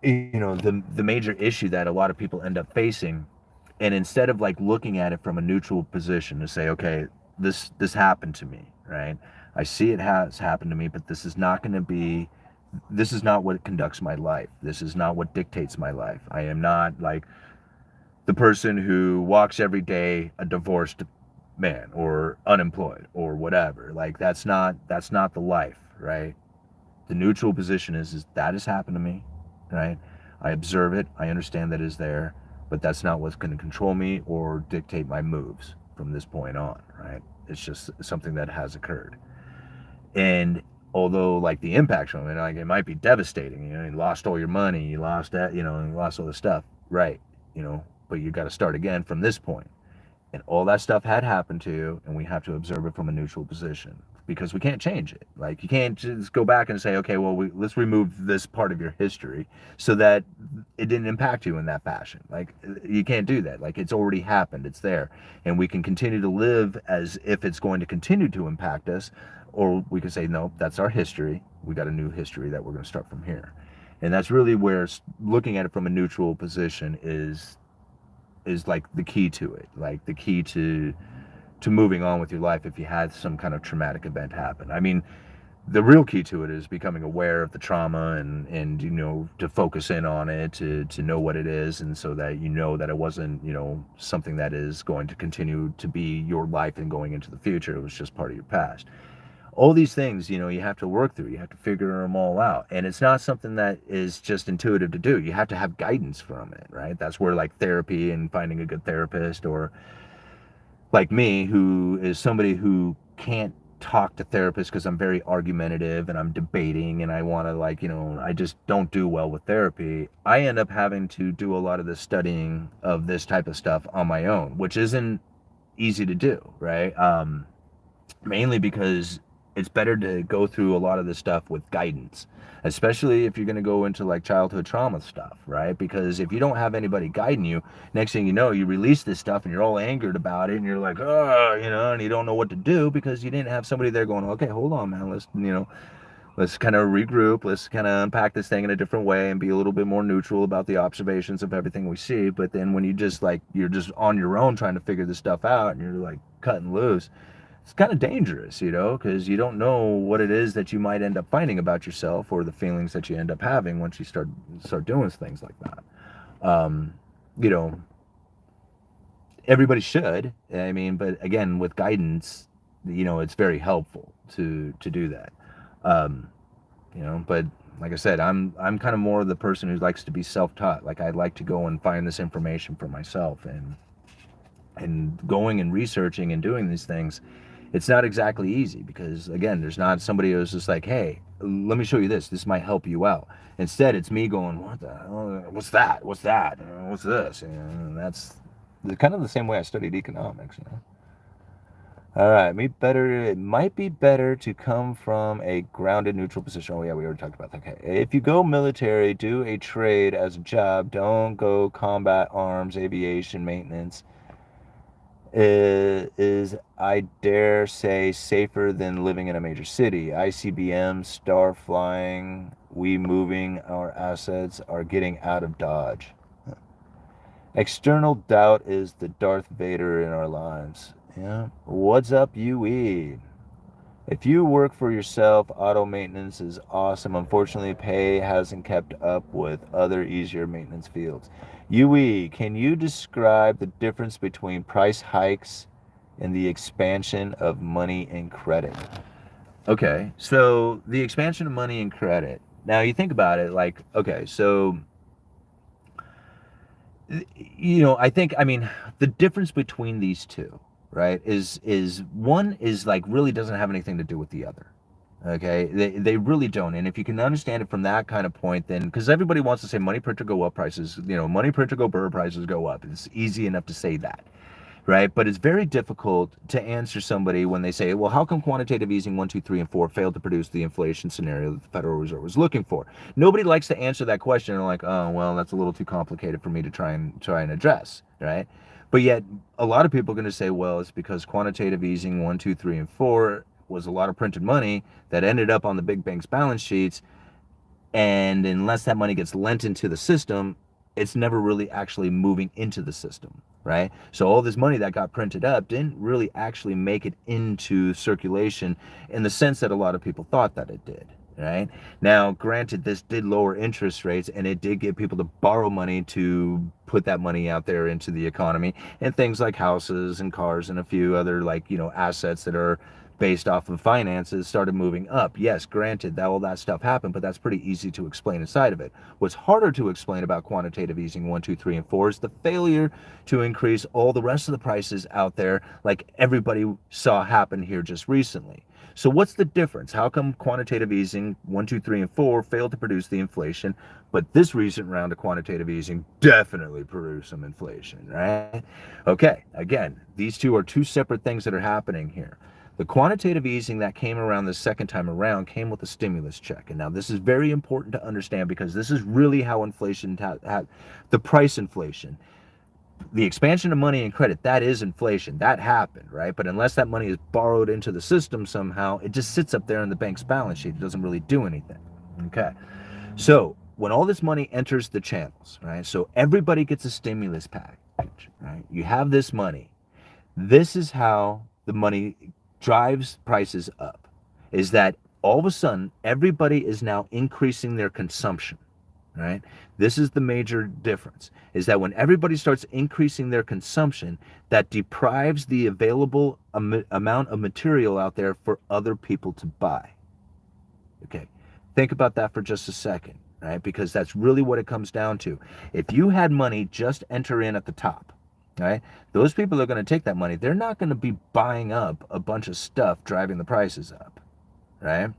the major issue that a lot of people end up facing. And instead of like looking at it from a neutral position to say, okay, this happened to me, right? I see it has happened to me, but this is not what conducts my life. This is not what dictates my life. I am not like the person who walks every day a divorced man or unemployed or whatever. Like that's not the life, right? The neutral position is that has happened to me, right? I observe it, I understand that it is there, but that's not what's going to control me or dictate my moves from this point on, right? It's just something that has occurred. And although like the impact from it, like it might be devastating, you lost all your money, you lost that, you lost all this stuff, right? But you got to start again from this point. And all that stuff had happened to you, and we have to observe it from a neutral position because we can't change it. Like you can't just go back and say, okay, well, let's remove this part of your history so that it didn't impact you in that fashion. Like you can't do that. Like it's already happened, it's there, and we can continue to live as if it's going to continue to impact us, or we can say, no, that's our history. We got a new history that we're going to start from here, and that's really where looking at it from a neutral position is like the key to it, like the key to moving on with your life if you had some kind of traumatic event happen. I mean, the real key to it is becoming aware of the trauma and to focus in on it, to know what it is, and so that that it wasn't something that is going to continue to be your life and going into the future. It was just part of your past. All these things, you have to work through. You have to figure them all out. And it's not something that is just intuitive to do. You have to have guidance from it, right? That's where like therapy and finding a good therapist, or like me, who is somebody who can't talk to therapists because I'm very argumentative and I'm debating and I want to I just don't do well with therapy. I end up having to do a lot of the studying of this type of stuff on my own, which isn't easy to do, right? Mainly because it's better to go through a lot of this stuff with guidance, especially if you're going to go into like childhood trauma stuff, right? Because if you don't have anybody guiding you, next thing you know, you release this stuff and you're all angered about it and you're like, oh, and you don't know what to do because you didn't have somebody there going, okay, hold on, man, let's kind of regroup, let's kind of unpack this thing in a different way and be a little bit more neutral about the observations of everything we see. But then when you're just on your own trying to figure this stuff out and you're like cutting loose, it's kind of dangerous, because you don't know what it is that you might end up finding about yourself or the feelings that you end up having once you start doing things like that. Um, you know, Everybody should. I mean, but again, with guidance, it's very helpful to do that. Um, but like I said, I'm kind of more the person who likes to be self-taught. Like I like to go and find this information for myself, and going and researching and doing these things, it's not exactly easy because again, there's not somebody who's just like, hey, let me show you this might help you out. Instead, it's me going, what the hell, what's that, what's this, and that's kind of the same way I studied economics. All right, it might be better to come from a grounded neutral position. Oh yeah, we already talked about that. Okay, if you go military, do a trade as a job, don't go combat, arms, aviation, maintenance, is I dare say safer than living in a major city. ICBM, star flying, we moving our assets are getting out of Dodge. External doubt is the Darth Vader in our lives. Yeah. What's up, UE? If you work for yourself, auto maintenance is awesome. Unfortunately, pay hasn't kept up with other easier maintenance fields. UE, can you describe the difference between price hikes and the expansion of money and credit? Okay, so the expansion of money and credit. Now you think about it like, okay, so I think, I mean, the difference between these two, right, is one is like really doesn't have anything to do with the other. Okay, they really don't. And if you can understand it from that kind of point, then because everybody wants to say money printer go up, prices, money printer go burr, prices go up. It's easy enough to say that, right? But it's very difficult to answer somebody when they say, well, how come quantitative easing 1, 2, 3, and 4 failed to produce the inflation scenario that the Federal Reserve was looking for? Nobody likes to answer that question. They're like, oh, well, that's a little too complicated for me to try and address, right? But yet, a lot of people are going to say, well, it's because quantitative easing 1, 2, 3, and 4 was a lot of printed money that ended up on the big banks' balance sheets, and unless that money gets lent into the system, it's never really actually moving into the system, right? So all this money that got printed up didn't really actually make it into circulation in the sense that a lot of people thought that it did, right? Now, granted, this did lower interest rates and it did get people to borrow money to put that money out there into the economy, and things like houses and cars and a few other, like, assets that are based off of finances started moving up. Yes, granted, that all that stuff happened, but that's pretty easy to explain inside of it. What's harder to explain about quantitative easing 1, 2, 3, and 4 is the failure to increase all the rest of the prices out there, like everybody saw happen here just recently. So what's the difference? How come quantitative easing 1, 2, 3, and 4 failed to produce the inflation, but this recent round of quantitative easing definitely produced some inflation, right? Okay, again, these two are two separate things that are happening here. The quantitative easing that came around the second time around came with a stimulus check. And now this is very important to understand, because this is really how inflation, the price inflation, the expansion of money and credit, that is inflation. That happened, right? But unless that money is borrowed into the system somehow, it just sits up there in the bank's balance sheet. It doesn't really do anything. Okay. So when all this money enters the channels, right? So everybody gets a stimulus package, right? You have this money. This is how the money drives prices up, is that all of a sudden everybody is now increasing their consumption, right? This is the major difference, is that when everybody starts increasing their consumption, that deprives the available amount of material out there for other people to buy. Okay, think about that for just a second, right? Because that's really what it comes down to. If you had money just enter in at the top, right? Those people are going to take that money. They're not going to be buying up a bunch of stuff driving the prices up, right?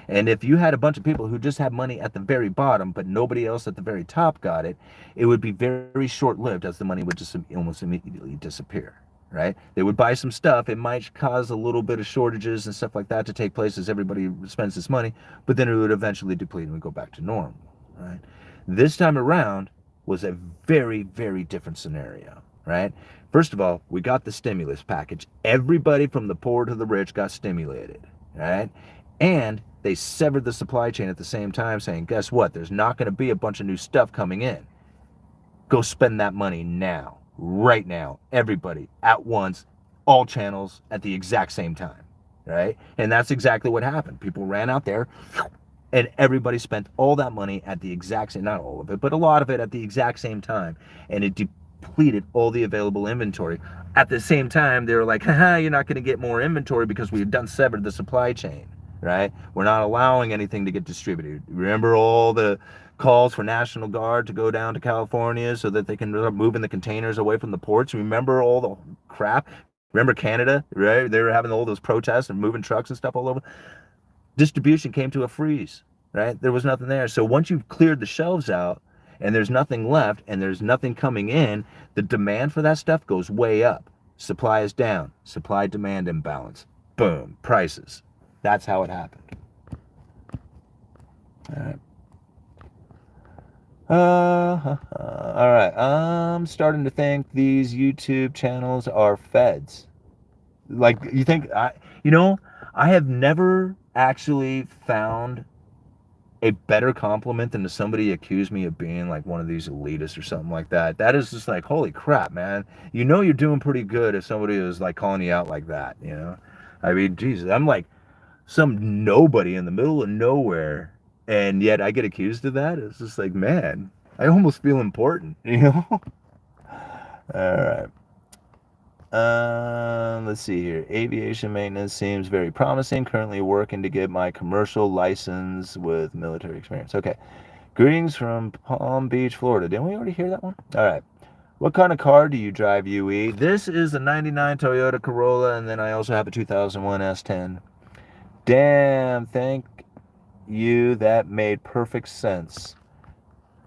And if you had a bunch of people who just had money at the very bottom, but nobody else at the very top got it, it would be very short-lived, as the money would just almost immediately disappear, right? They would buy some stuff. It might cause a little bit of shortages and stuff like that to take place as everybody spends this money, but then it would eventually deplete and we go back to normal, right? This time around was a very, very different scenario, right? First of all, we got the stimulus package. Everybody from the poor to the rich got stimulated, right? And they severed the supply chain at the same time, saying, guess what? There's not going to be a bunch of new stuff coming in. Go spend that money now, right now, everybody, at once, all channels at the exact same time, right? And that's exactly what happened. People ran out there and everybody spent all that money at the exact same, not all of it, but a lot of it at the exact same time. And it depleted all the available inventory. At the same time, they were like, haha, you're not going to get more inventory because we've done severed the supply chain, right? We're not allowing anything to get distributed. Remember all the calls for National Guard to go down to California so that they can start moving the containers away from the ports? Remember all the crap? Remember Canada, right? They were having all those protests and moving trucks and stuff all over. Distribution came to a freeze, right? There was nothing there. So once you've cleared the shelves out and there's nothing left and there's nothing coming in, the demand for that stuff goes way up. Supply is down. Supply demand imbalance. Boom. Prices. That's how it happened. All right. All right. I'm starting to think these YouTube channels are feds. Like, you think I have never actually found a better compliment than to somebody accuse me of being like one of these elitists or something like that. That is just like, holy crap, man. You're doing pretty good if somebody is like calling you out like that, I mean, Jesus, I'm like some nobody in the middle of nowhere, and yet I get accused of that. It's just like, man, I almost feel important, All right. Let's see here. Aviation maintenance seems very promising. Currently working to get my commercial license with military experience. Okay. Greetings from Palm Beach, Florida. Didn't we already hear that one? All right. What kind of car do you drive, UE? This is a 99 Toyota Corolla, and then I also have a 2001 S10. Damn, thank you. That made perfect sense.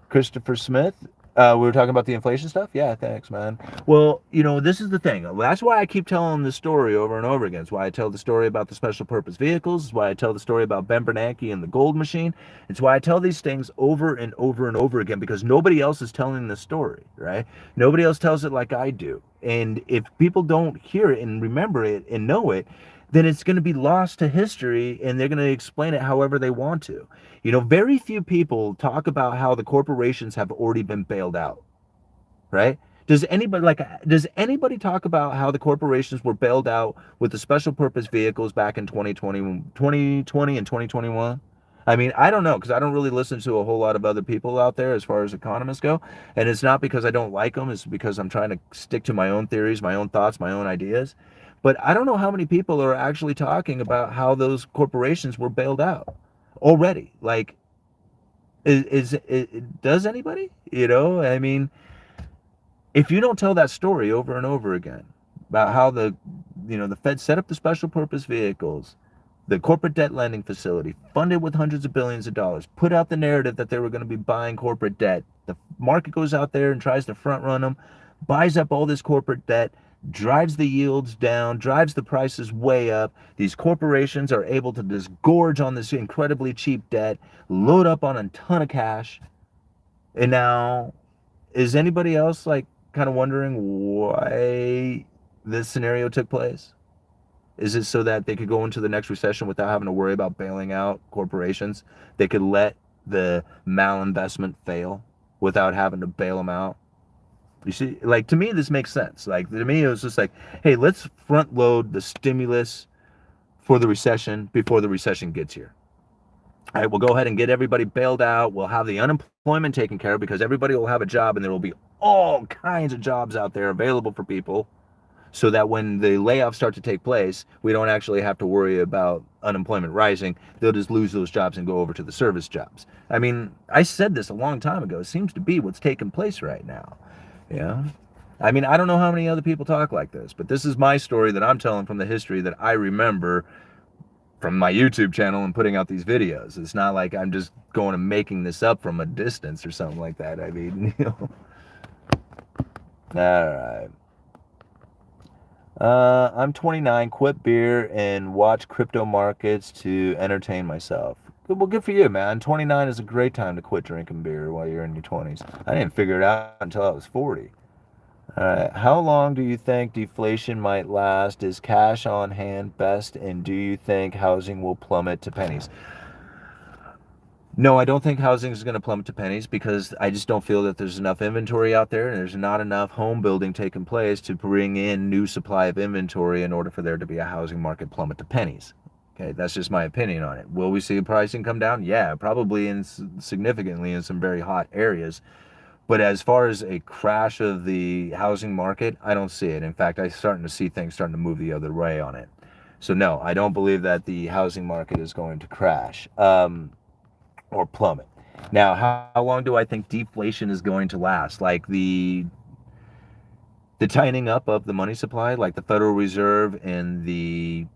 Christopher Smith. We were talking about the inflation stuff. Yeah, thanks, man. Well, this is the thing. That's why I keep telling the story over and over again. It's why I tell the story about the special purpose vehicles. It's why I tell the story about Ben Bernanke and the gold machine. It's why I tell these things over and over and over again, because nobody else is telling the story, right? Nobody else tells it like I do. And if people don't hear it and remember it and know it, then it's going to be lost to history, and they're going to explain it however they want to. Very few people talk about how the corporations have already been bailed out, right? Does anybody talk about how the corporations were bailed out with the special purpose vehicles back in 2020 and 2021? I mean, I don't know, because I don't really listen to a whole lot of other people out there as far as economists go. And it's not because I don't like them, it's because I'm trying to stick to my own theories, my own thoughts, my own ideas. But I don't know how many people are actually talking about how those corporations were bailed out already. Like, does anybody? I mean, if you don't tell that story over and over again about how the Fed set up the special purpose vehicles, the corporate debt lending facility, funded with hundreds of billions of dollars, put out the narrative that they were going to be buying corporate debt. The market goes out there and tries to front run them, buys up all this corporate debt, drives the yields down, drives the prices way up. These corporations are able to just gorge on this incredibly cheap debt, load up on a ton of cash. And now, is anybody else like kind of wondering why this scenario took place? Is it so that they could go into the next recession without having to worry about bailing out corporations? They could let the malinvestment fail without having to bail them out? You see, like, to me, this makes sense. Like, to me, it was just like, hey, let's front load the stimulus for the recession before the recession gets here. All right, we'll go ahead and get everybody bailed out. We'll have the unemployment taken care of, because everybody will have a job, and there will be all kinds of jobs out there available for people, so that when the layoffs start to take place, we don't actually have to worry about unemployment rising. They'll just lose those jobs and go over to the service jobs. I mean, I said this a long time ago. It seems to be what's taking place right now. Yeah. I mean, I don't know how many other people talk like this, but this is my story that I'm telling from the history that I remember from my YouTube channel and putting out these videos. It's not like I'm just going and making this up from a distance or something like that. I mean, All right. I'm 29, quit beer and watch crypto markets to entertain myself. Well, good for you, man. 29 is a great time to quit drinking beer while you're in your 20s. I didn't figure it out until I was 40. All right. How long do you think deflation might last? Is cash on hand best? And do you think housing will plummet to pennies? No, I don't think housing is going to plummet to pennies, because I just don't feel that there's enough inventory out there, and there's not enough home building taking place to bring in new supply of inventory in order for there to be a housing market plummet to pennies. Okay, that's just my opinion on it. Will we see pricing come down? Yeah, probably significantly in some very hot areas. But as far as a crash of the housing market, I don't see it. In fact, I'm starting to see things starting to move the other way on it. So no, I don't believe that the housing market is going to crash. Or plummet. Now, how long do I think deflation is going to last? Like the tightening up of the money supply, like the Federal Reserve and the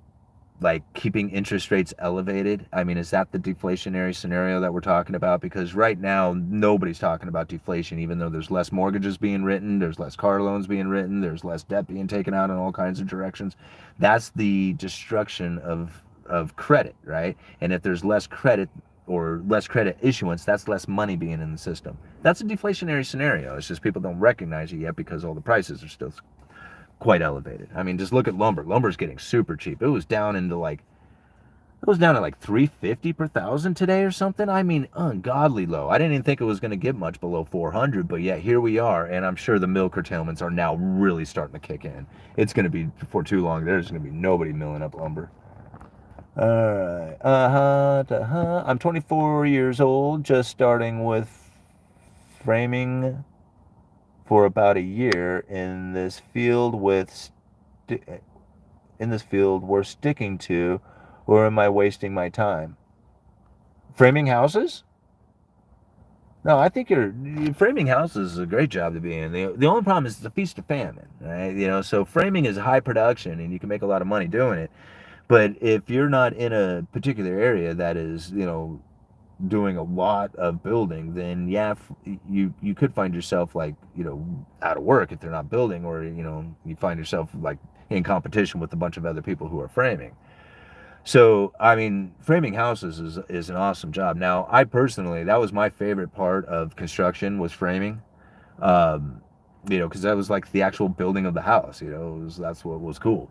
like keeping interest rates elevated. I mean, is that the deflationary scenario that we're talking about? Because right now, nobody's talking about deflation, even though there's less mortgages being written, there's less car loans being written, there's less debt being taken out in all kinds of directions. That's the destruction of credit, right? And if there's less credit or less credit issuance, that's less money being in the system. That's a deflationary scenario. It's just people don't recognize it yet because all the prices are still quite elevated. I mean, just look at lumber. Lumber's getting super cheap. It was down to like 350 per thousand today or something. I mean, ungodly low. I didn't even think it was going to get much below 400, but yet here we are, and I'm sure the mill curtailments are now really starting to kick in. It's going to be, for too long, there's going to be nobody milling up lumber. All right. I'm 24 years old, just starting with framing for about a year in this field we're sticking to, or am I wasting my time? Framing houses? No, I think framing houses is a great job to be in. The only problem is it's a feast of famine, right? So framing is high production and you can make a lot of money doing it. But if you're not in a particular area that is, doing a lot of building, then yeah, you could find yourself like, out of work if they're not building, or you find yourself like in competition with a bunch of other people who are framing. So, I mean, framing houses is an awesome job. Now, I personally, that was my favorite part of construction was framing. Um, because that was like the actual building of the house. That's what was cool.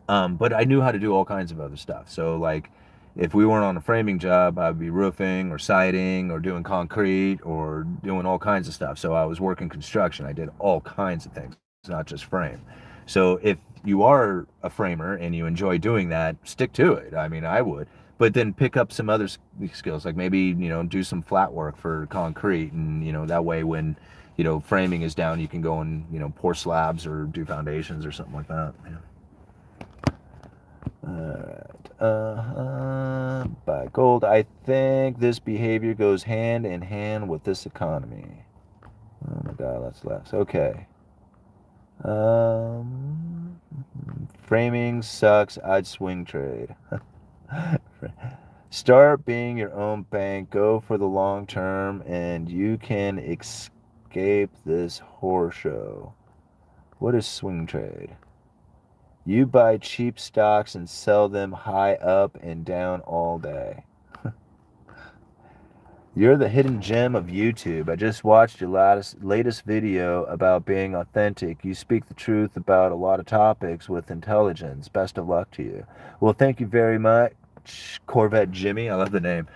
But I knew how to do all kinds of other stuff. So, like, if we weren't on a framing job, I'd be roofing or siding or doing concrete or doing all kinds of stuff. So I was working construction. I did all kinds of things, not just frame. So if you are a framer and you enjoy doing that, stick to it. I mean, I would. But then pick up some other skills, like maybe, do some flat work for concrete. And, that way when, framing is down, you can go and, pour slabs or do foundations or something like that. Yeah. Alright. Buy gold. I think this behavior goes hand in hand with this economy. Oh my god, that's less. Okay. Um, Framing sucks. I'd swing trade. Start being your own bank. Go for the long term, and you can escape this horror show. What is swing trade? You buy cheap stocks and sell them high up and down all day. You're the hidden gem of YouTube. I just watched your latest video about being authentic. You speak the truth about a lot of topics with intelligence. Best of luck to you. Well, thank you very much, Corvette Jimmy. I love the name.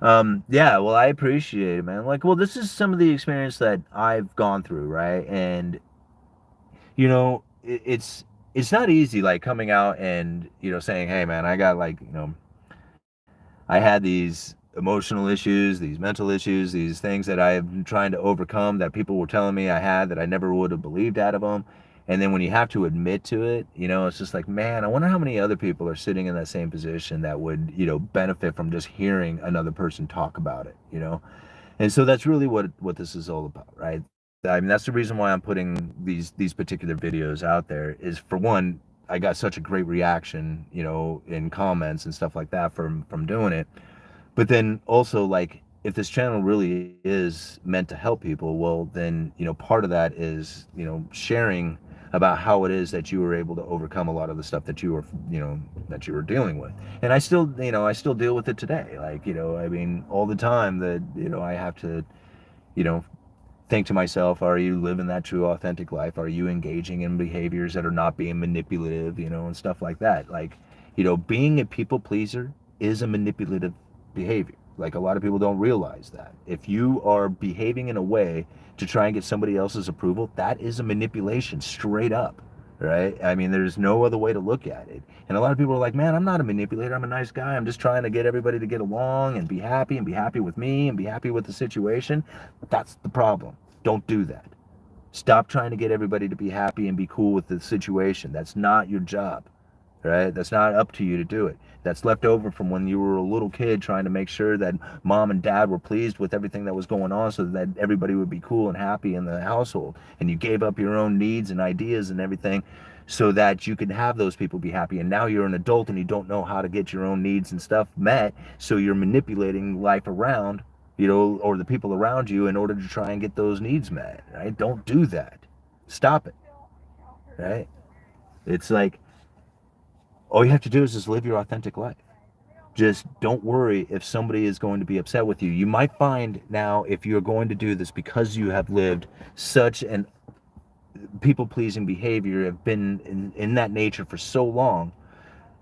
Yeah, well, I appreciate it, man. Like, well, this is some of the experience that I've gone through, right? And it's not easy, like coming out and saying, hey, man, I got like I had these emotional issues, these mental issues, these things that I'm trying to overcome that people were telling me I had that I never would have believed out of them. And then when you have to admit to it, it's just like, man, I wonder how many other people are sitting in that same position that would, benefit from just hearing another person talk about it. And so that's really what this is all about, right? I mean, that's the reason why I'm putting these particular videos out there is, for one, I got such a great reaction, in comments and stuff like that from doing it. But then also, like, if this channel really is meant to help people, well, then, part of that is, sharing about how it is that you were able to overcome a lot of the stuff that that you were dealing with. And I still deal with it today. Like, I mean, all the time that, I have to, you know, think to myself, are you living that true authentic life? Are you engaging in behaviors that are not being manipulative, and stuff like that? Like, being a people pleaser is a manipulative behavior. Like, a lot of people don't realize that. If you are behaving in a way to try and get somebody else's approval, that is a manipulation straight up. Right? I mean, there's no other way to look at it. And a lot of people are like, man, I'm not a manipulator. I'm a nice guy. I'm just trying to get everybody to get along and be happy with me and be happy with the situation. That's the problem. Don't do that. Stop trying to get everybody to be happy and be cool with the situation. That's not your job, right? That's not up to you to do it. That's left over from when you were a little kid trying to make sure that mom and dad were pleased with everything that was going on so that everybody would be cool and happy in the household. And you gave up your own needs and ideas and everything so that you could have those people be happy. And now you're an adult and you don't know how to get your own needs and stuff met, so you're manipulating life around, or the people around you, in order to try and get those needs met, right? Don't do that. Stop it, right? It's like, all you have to do is just live your authentic life. Just don't worry if somebody is going to be upset with you. You might find now, if you're going to do this because you have lived such an people-pleasing behavior, have been in that nature for so long,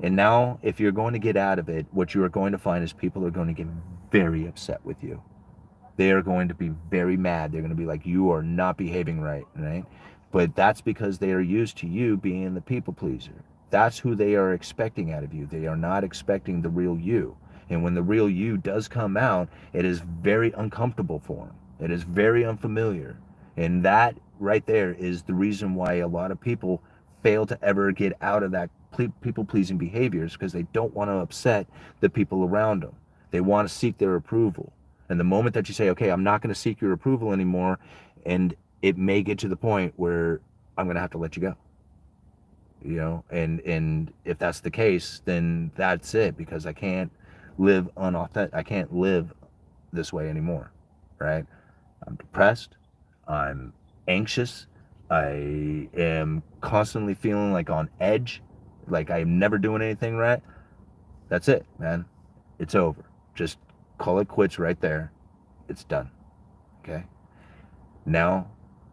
and now if you're going to get out of it, what you are going to find is people are going to get very upset with you. They are going to be very mad. They're going to be like, you are not behaving right, right? But that's because they are used to you being the people pleaser. That's who they are expecting out of you. They are not expecting the real you. And when the real you does come out, it is very uncomfortable for them. It is very unfamiliar. And that right there is the reason why a lot of people fail to ever get out of that people pleasing behaviors, because they don't want to upset the people around them. They want to seek their approval. And the moment that you say, okay, I'm not going to seek your approval anymore, and it may get to the point where I'm going to have to let you go, and if that's the case, then that's it, because I can't live unauthentic. I can't live this way anymore, right? I'm depressed. I'm anxious. I am constantly feeling like on edge, like I'm never doing anything right. That's it, man. It's over. Just call it quits right there. It's done. Okay? Now,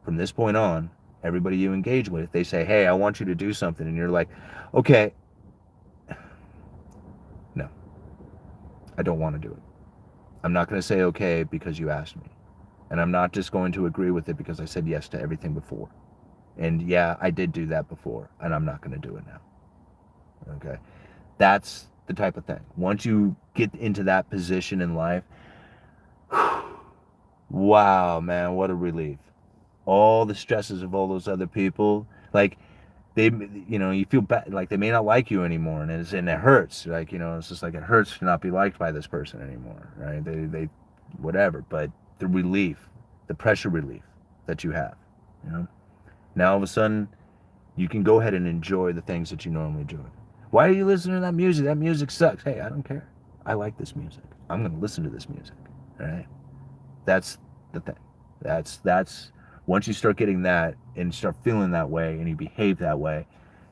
from this point on, everybody you engage with, they say, hey, I want you to do something. And you're like, okay, no, I don't want to do it. I'm not going to say okay because you asked me. And I'm not just going to agree with it because I said yes to everything before. And yeah, I did do that before, and I'm not going to do it now. Okay? That's the type of thing. Once you get into that position in life, wow, man, what a relief. All the stresses of all those other people, like, they, you feel bad, like they may not like you anymore, and it hurts. Like, it's just like, it hurts to not be liked by this person anymore, right? They whatever, but the relief, the pressure relief that you have, now all of a sudden you can go ahead and enjoy the things that you normally enjoy. Why are you listening to that music? That music sucks. Hey, I don't care. I like this music. I'm going to listen to this music. All right? That's the thing. That's once you start getting that and start feeling that way and you behave that way,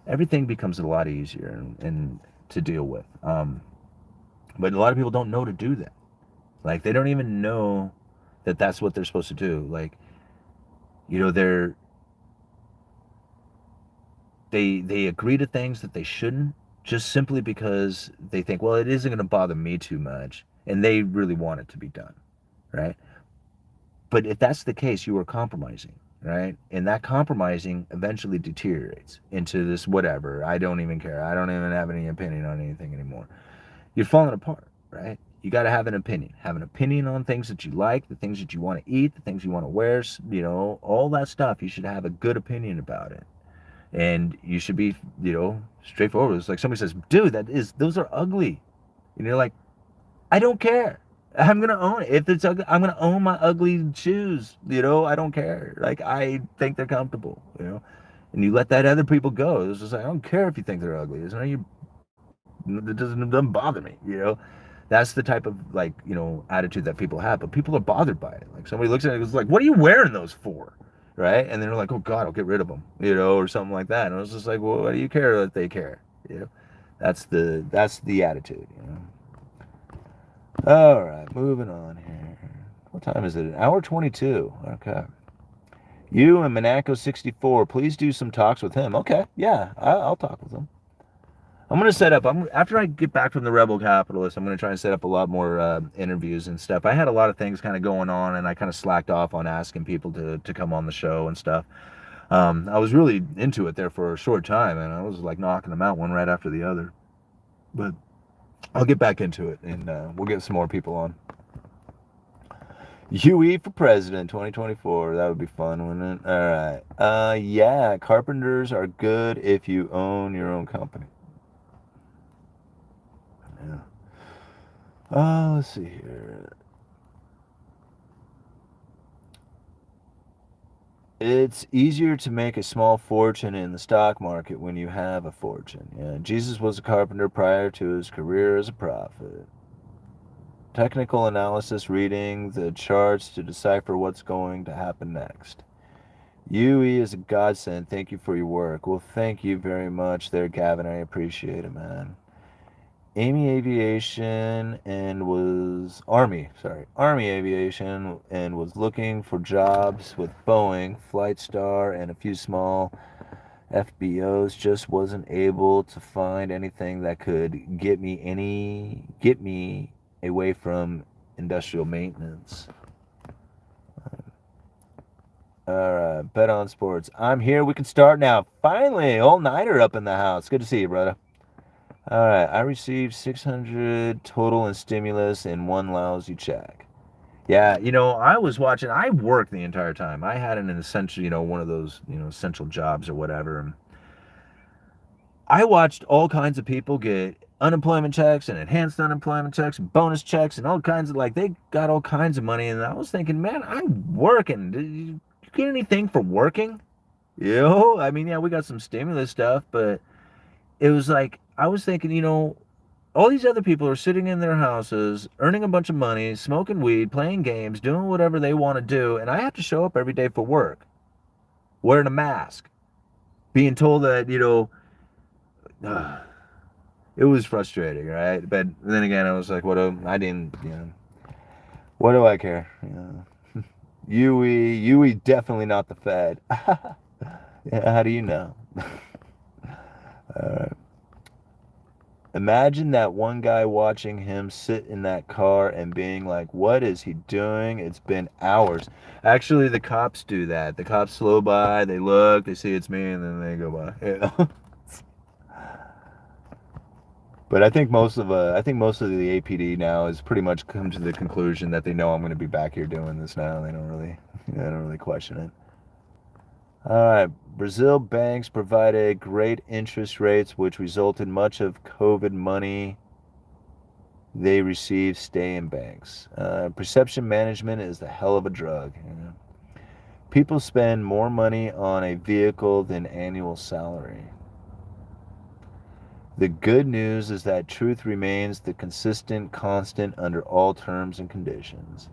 everything becomes a lot easier and to deal with. But a lot of people don't know to do that. Like, they don't even know that that's what they're supposed to do. Like, they agree to things that they shouldn't, just simply because they think, well, it isn't going to bother me too much, and they really want it to be done, right? But if that's the case, you are compromising, right? And that compromising eventually deteriorates into this whatever. I don't even care. I don't even have any opinion on anything anymore. You're falling apart, right? You got to have an opinion. Have an opinion on things that you like, the things that you want to eat, the things you want to wear, all that stuff. You should have a good opinion about it. And you should be, straightforward. It's like somebody says, dude, those are ugly. And you're like, I don't care. I'm going to own it. If it's ugly, I'm going to own my ugly shoes. I don't care. Like, I think they're comfortable, and you let that other people go. It's just like, I don't care if you think they're ugly. It doesn't bother me, That's the type of, like, attitude that people have. But people are bothered by it. Like, somebody looks at it and goes like, what are you wearing those for? Right? And they're like, oh God, I'll get rid of them, or something like that. And I was just like, well, what do you care that they care? That's the attitude, All right, moving on here. What time is it? 1:22. Okay. You and Monaco64, please do some talks with him. Okay, yeah, I'll talk with him. I'm going to set up, after I get back from the Rebel Capitalist, I'm going to try and set up a lot more interviews and stuff. I had a lot of things kind of going on, and I kind of slacked off on asking people to come on the show and stuff. I was really into it there for a short time, and I was like knocking them out one right after the other. But I'll get back into it, and we'll get some more people on. UE for president 2024. That would be fun, wouldn't it? All right. Yeah, carpenters are good if you own your own company. Yeah. Let's see here. It's easier to make a small fortune in the stock market when you have a fortune. Yeah, Jesus was a carpenter prior to his career as a prophet. Technical analysis, reading the charts to decipher what's going to happen next. UE is a godsend. Thank you for your work. Well, thank you very much there, Gavin. I appreciate it, man. Army Aviation and was looking for jobs with Boeing, Flightstar, and a few small FBOs. Just wasn't able to find anything that could get me away from industrial maintenance. All right, bet on sports. I'm here. We can start now. Finally, all-nighter up in the house. Good to see you, brother. All right, I received $600 total in stimulus and one lousy check. Yeah, I was watching. I worked the entire time. I had an essential, one of those, essential jobs or whatever. I watched all kinds of people get unemployment checks and enhanced unemployment checks and bonus checks and all kinds of, like, they got all kinds of money. And I was thinking, man, I'm working. Did you get anything for working? I mean, yeah, we got some stimulus stuff, but it was like, I was thinking, all these other people are sitting in their houses, earning a bunch of money, smoking weed, playing games, doing whatever they want to do. And I have to show up every day for work, wearing a mask, being told that, it was frustrating, right? But then again, I was like, I didn't, what do I care? UE definitely not the Fed. Yeah, how do you know? uh, Imagine that one guy watching him sit in that car and being like, what is he doing? It's been hours. Actually, the cops do that. The cops slow by, they look, they see it's me, and then they go by. But I think most of the APD now has pretty much come to the conclusion that they know I'm going to be back here doing this now. They don't really question it. All right, Brazil banks provided great interest rates, which resulted much of COVID money they received stay in banks. Perception management is the hell of a drug. People spend more money on a vehicle than annual salary. The good news is that truth remains the consistent constant under all terms and conditions.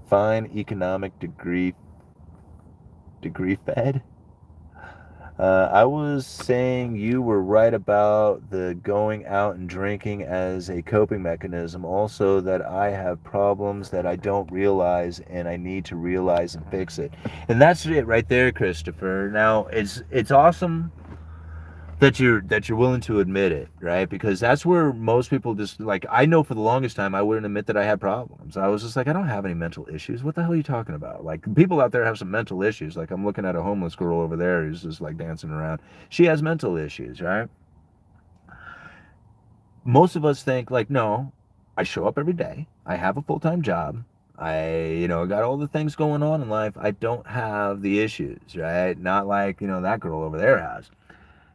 Fine economic degree fed. I was saying you were right about the going out and drinking as a coping mechanism. Also, that I have problems that I don't realize and I need to realize and fix it. And that's it right there, Christopher. Now, it's awesome that you're willing to admit it, right? Because that's where most people just, like, I know for the longest time I wouldn't admit that I had problems. I was just like, I don't have any mental issues. What the hell are you talking about? Like, people out there have some mental issues. Like, I'm looking at a homeless girl over there who's just like dancing around. She has mental issues, right? Most of us think like, no, I show up every day. I have a full-time job. I got all the things going on in life. I don't have the issues, right? Not like, that girl over there has.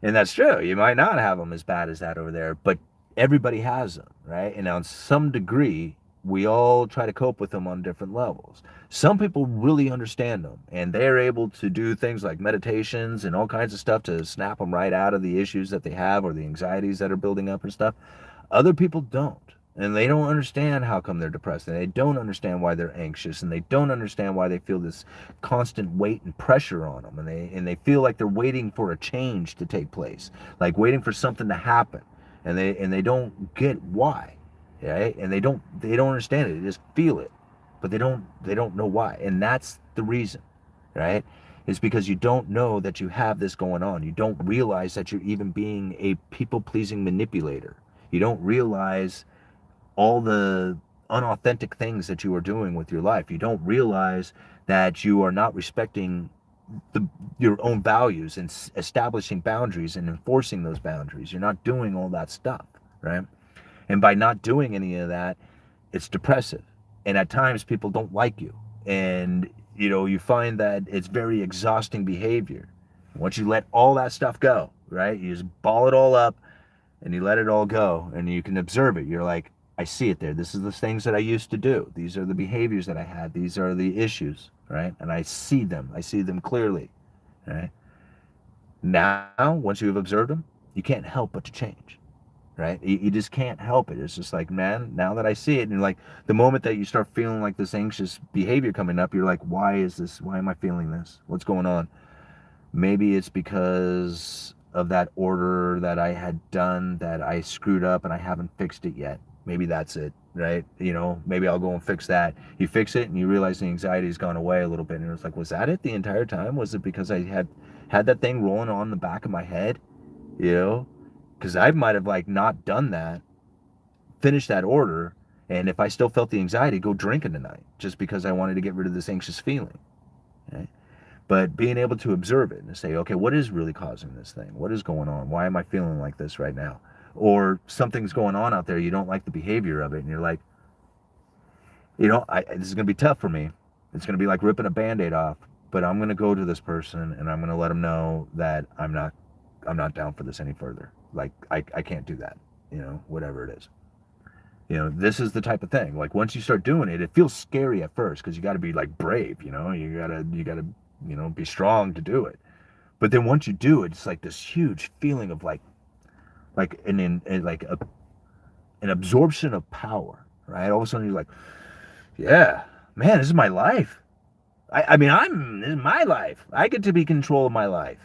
And that's true. You might not have them as bad as that over there, but everybody has them, right? And on some degree, we all try to cope with them on different levels. Some people really understand them, and they're able to do things like meditations and all kinds of stuff to snap them right out of the issues that they have or the anxieties that are building up and stuff. Other people don't. And they don't understand how come they're depressed, and they don't understand why they're anxious, and they don't understand why they feel this constant weight and pressure on them, and they feel like they're waiting for a change to take place, like waiting for something to happen, and they don't get why, right? And they don't understand it. They just feel it, but they don't know why, and that's the reason, right? It's because you don't know that you have this going on. You don't realize that you're even being a people-pleasing manipulator. You don't realize all the unauthentic things that you are doing with your life. You don't realize that you are not respecting your own values and establishing boundaries and enforcing those boundaries. You're not doing all that stuff, right? And by not doing any of that, it's depressive. And at times people don't like you. And you find that it's very exhausting behavior. Once you let all that stuff go, right? You just ball it all up and you let it all go and you can observe it. You're like, I see it there. This is the things that I used to do. These are the behaviors that I had. These are the issues, right? And I see them. I see them clearly, right? Now, once you've observed them, you can't help but to change, right? You just can't help it. It's just like, man, now that I see it, and like the moment that you start feeling like this anxious behavior coming up, you're like, why is this? Why am I feeling this? What's going on? Maybe it's because of that order that I had done that I screwed up and I haven't fixed it yet. Maybe that's it, right? Maybe I'll go and fix that. You fix it and you realize the anxiety's gone away a little bit. And it's like, was that it the entire time? Was it because I had that thing rolling on the back of my head? Because I might have like not done that, finished that order. And if I still felt the anxiety, go drinking tonight just because I wanted to get rid of this anxious feeling, right? But being able to observe it and say, okay, what is really causing this thing? What is going on? Why am I feeling like this right now? Or something's going on out there, you don't like the behavior of it, and you're like, this is going to be tough for me. It's going to be like ripping a Band-Aid off, but I'm going to go to this person and I'm going to let them know that I'm not down for this any further. Like, I can't do that. whatever it is. This is the type of thing. Like once you start doing it, it feels scary at first because you got to be like brave. You gotta be strong to do it. But then once you do it, it's like this huge feeling of like an absorption of power, right? All of a sudden you're like, yeah, man, this is my life. This is my life. I get to be in control of my life.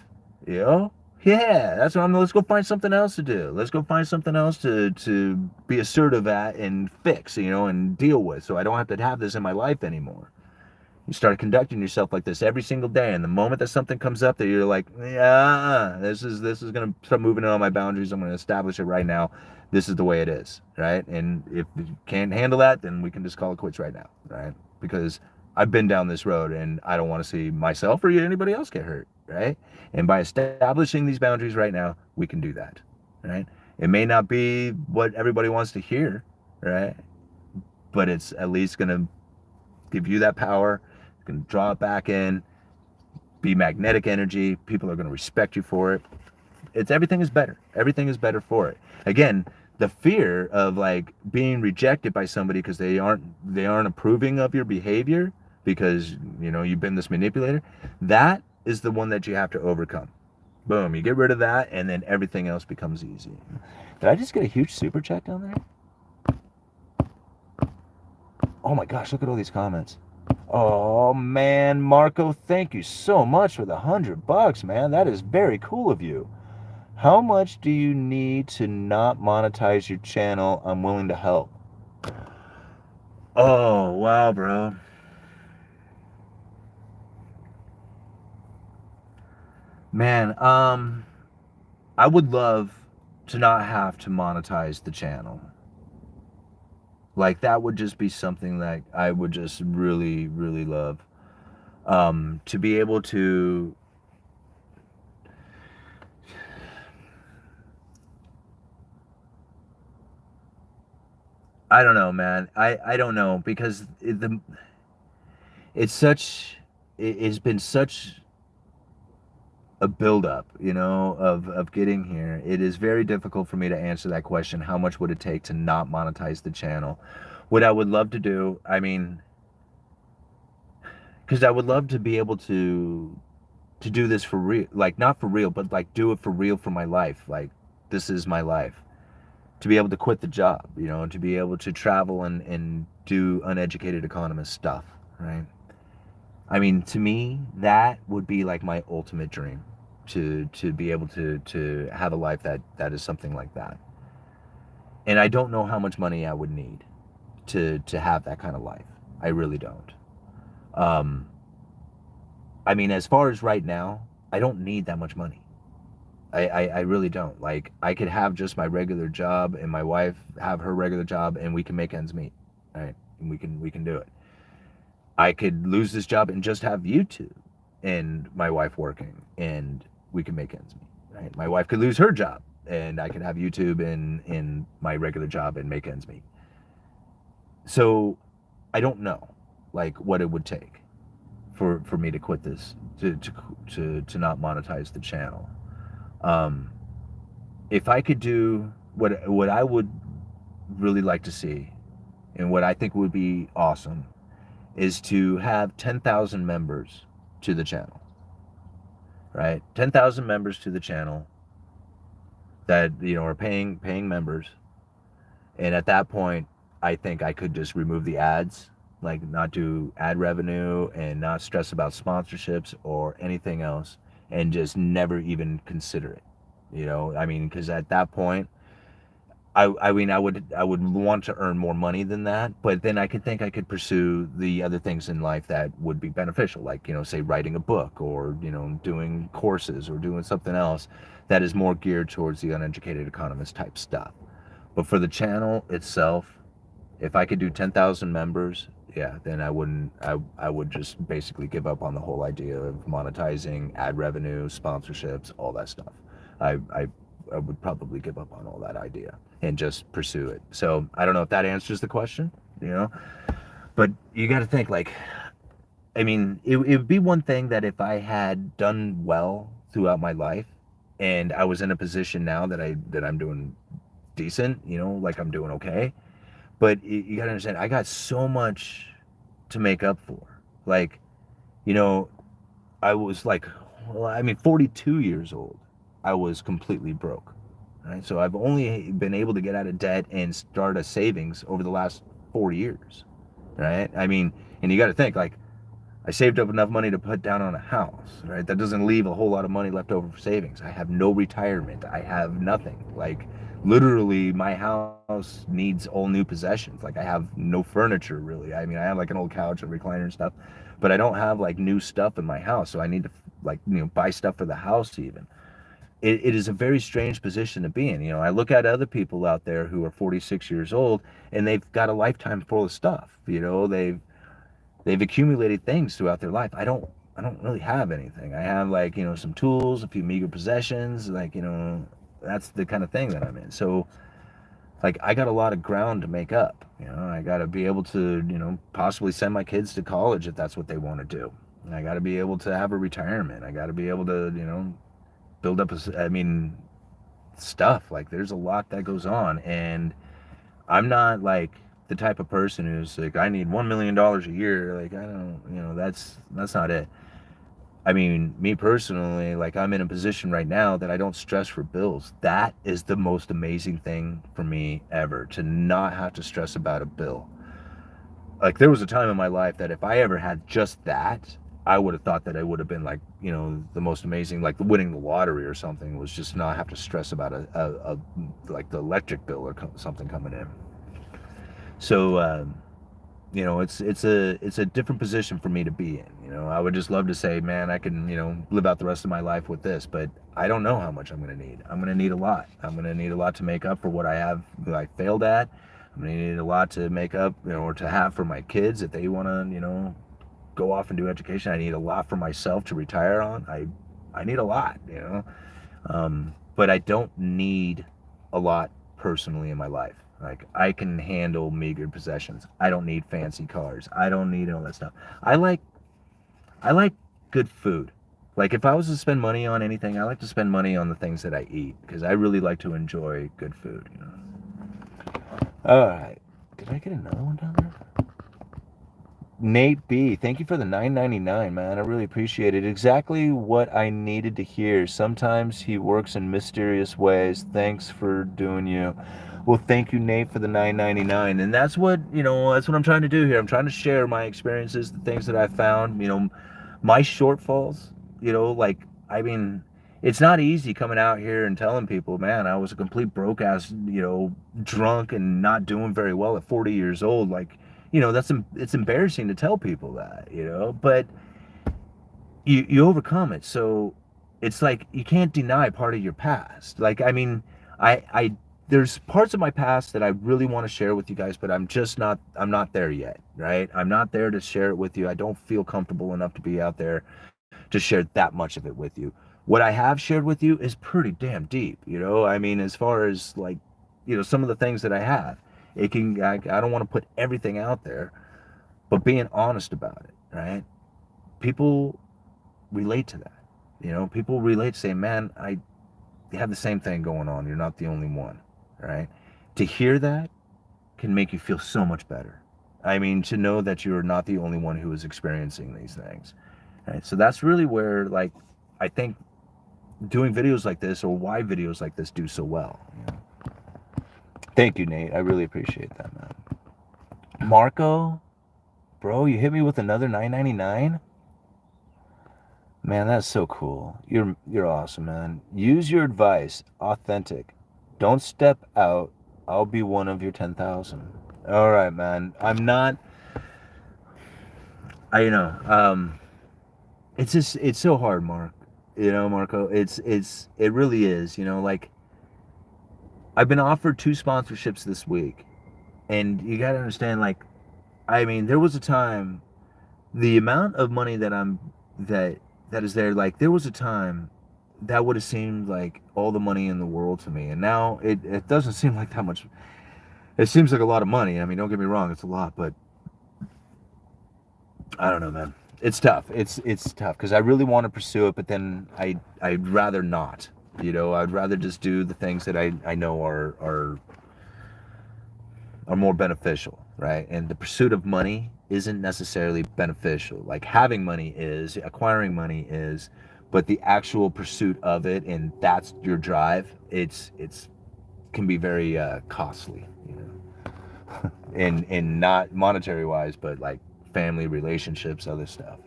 You know? Yeah, that's what let's go find something else to do. Let's go find something else to be assertive at and fix, and deal with, so I don't have to have this in my life anymore. You start conducting yourself like this every single day, and the moment that something comes up that you're like, yeah, this is gonna start moving on my boundaries. I'm gonna establish it right now. This is the way it is, right? And if you can't handle that, then we can just call it quits right now, right? Because I've been down this road, and I don't want to see myself or anybody else get hurt, right? And by establishing these boundaries right now, we can do that, right? It may not be what everybody wants to hear, right? But it's at least gonna give you that power. You can draw it back in, be magnetic energy. People are going to respect you for it. Everything is better. Everything is better for it. Again, the fear of like being rejected by somebody because they aren't approving of your behavior because you've been this manipulator. That is the one that you have to overcome. Boom, you get rid of that, and then everything else becomes easy. Did I just get a huge super chat down there? Oh my gosh, look at all these comments. Oh man, Marco, thank you so much for the $100, man. That is very cool of you. How much do you need to not monetize your channel? I'm willing to help. Oh, wow, bro. Man, I would love to not have to monetize the channel. Like that would just be something that I would just really, really love. To be able to I don't know, man. I don't know because it's been such a buildup, of getting here. It is very difficult for me to answer that question. How much would it take to not monetize the channel? What I would love to do, because I would love to be able to do this for real, like not for real, but like do it for real for my life. Like this is my life. To be able to quit the job, to be able to travel and do uneducated economist stuff, right? To me, that would be like my ultimate dream, to be able to have a life that is something like that. And I don't know how much money I would need to have that kind of life. I really don't. As far as right now, I don't need that much money. I really don't. Like, I could have just my regular job and my wife have her regular job and we can make ends meet, right? And we can do it. I could lose this job and just have YouTube and my wife working and we can make ends meet, right? My wife could lose her job and I could have YouTube and my regular job and make ends meet. So I don't know like what it would take for me to quit this, to not monetize the channel. If I could do what I would really like to see, and what I think would be awesome, is to have 10,000 members to the channel, right? 10,000 members to the channel that are paying members, and at that point, I think I could just remove the ads, like not do ad revenue and not stress about sponsorships or anything else, and just never even consider it. Because at that point, I would want to earn more money than that, but then I could pursue the other things in life that would be beneficial, like say writing a book or doing courses or doing something else that is more geared towards the uneducated economist type stuff. But for the channel itself, if I could do 10,000 members, yeah, then I would just basically give up on the whole idea of monetizing ad revenue, sponsorships, all that stuff. I would probably give up on all that idea and just pursue it. So I don't know if that answers the question, but you got to think like, it would be one thing that if I had done well throughout my life and I was in a position now that I'm doing decent, you know, like I'm doing okay. But you got to understand, I got so much to make up for. Like, you know, I was like, well, I mean, 42 years old, I was completely broke. Right? So I've only been able to get out of debt and start a savings over the last 4 years. Right? I mean, and you got to think, like, I saved up enough money to put down on a house, right? That doesn't leave a whole lot of money left over for savings. I have no retirement. I have nothing. Like, literally, my house needs all new possessions. Like, I have no furniture, really. I mean, I have like an old couch, a recliner and stuff, but I don't have like new stuff in my house. So I need to, like, you know, buy stuff for the house even. It is a very strange position to be in. You know, I look at other people out there who are 46 years old and they've got a lifetime full of stuff. You know, they've accumulated things throughout their life. I don't really have anything. I have, like, you know, some tools, a few meager possessions, like, you know, that's the kind of thing that I'm in. So, like, I got a lot of ground to make up. You know, I got to be able to, you know, possibly send my kids to college if that's what they want to do. And I got to be able to have a retirement. I got to be able to, you know, build up I mean, stuff. Like, there's a lot that goes on, and I'm not like the type of person who's like, I need $1 million a year. Like, I don't, you know, that's not it. I mean, me personally, like, I'm in a position right now that I don't stress for bills. That is the most amazing thing for me ever, to not have to stress about a bill. Like, there was a time in my life that if I ever had just that, I would have thought that it would have been like, you know, the most amazing, like winning the lottery or something, was just not have to stress about a like the electric bill or something coming in. So, you know, it's a different position for me to be in. You know, I would just love to say, man, I can, you know, live out the rest of my life with this, but I don't know how much I'm going to need. I'm going to need a lot. I'm going to need a lot to make up for what I have, that I failed at. I'm going to need a lot to make up, you know, or to have for my kids if they want to, you know, go off and do education. I need a lot for myself to retire on. I need a lot, you know. But I don't need a lot personally in my life. Like, I can handle meager possessions. I don't need fancy cars. I don't need all that stuff. I like good food. Like, if I was to spend money on anything, I like to spend money on the things that I eat, because I really like to enjoy good food, you know. All right. Did I get another one down there? Nate B, thank you for the $9.99, man. I really appreciate it. Exactly what I needed to hear. Sometimes he works in mysterious ways. Thanks for doing you. Well, thank you, Nate, for the $9.99. And that's what, you know, that's what I'm trying to do here. I'm trying to share my experiences, the things that I found, you know, my shortfalls, you know, like, I mean, it's not easy coming out here and telling people, man, I was a complete broke ass, you know, drunk and not doing very well at 40 years old. Like, you know, it's embarrassing to tell people that, you know, but you overcome it. So it's like, you can't deny part of your past. Like, I mean, I there's parts of my past that I really want to share with you guys, but I'm not there yet, right? I'm not there to share it with you. I don't feel comfortable enough to be out there to share that much of it with you. What I have shared with you is pretty damn deep, you know? I mean, as far as, like, you know, some of the things that I have, I don't want to put everything out there, but being honest about it, right? People relate to that. You know, people relate to saying, man, I have the same thing going on. You're not the only one, right? To hear that can make you feel so much better. I mean, to know that you're not the only one who is experiencing these things, right? So that's really where, like, I think doing videos like this, or why videos like this do so well. You know? Thank you, Nate. I really appreciate that, man. Marco, bro, you hit me with another $9.99. Man, that's so cool. You're awesome, man. Use your advice. Authentic. Don't step out. I'll be one of your 10,000. All right, man. I'm not. You know. It's so hard, Mark. You know, Marco. It really is. You know, like, I've been offered 2 sponsorships this week, and you gotta understand. Like, I mean, there was a time, the amount of money that is there. Like, there was a time that would have seemed like all the money in the world to me, and now it doesn't seem like that much. It seems like a lot of money. I mean, don't get me wrong, it's a lot, but I don't know, man. It's tough. It's tough, because I really want to pursue it, but then I'd rather not. You know, I'd rather just do the things that I know are are more beneficial, right? And the pursuit of money isn't necessarily beneficial. Like having money is, acquiring money is, but the actual pursuit of it, and that's your drive, it's can be very costly, you know, in not monetary wise, but like family relationships, other stuff.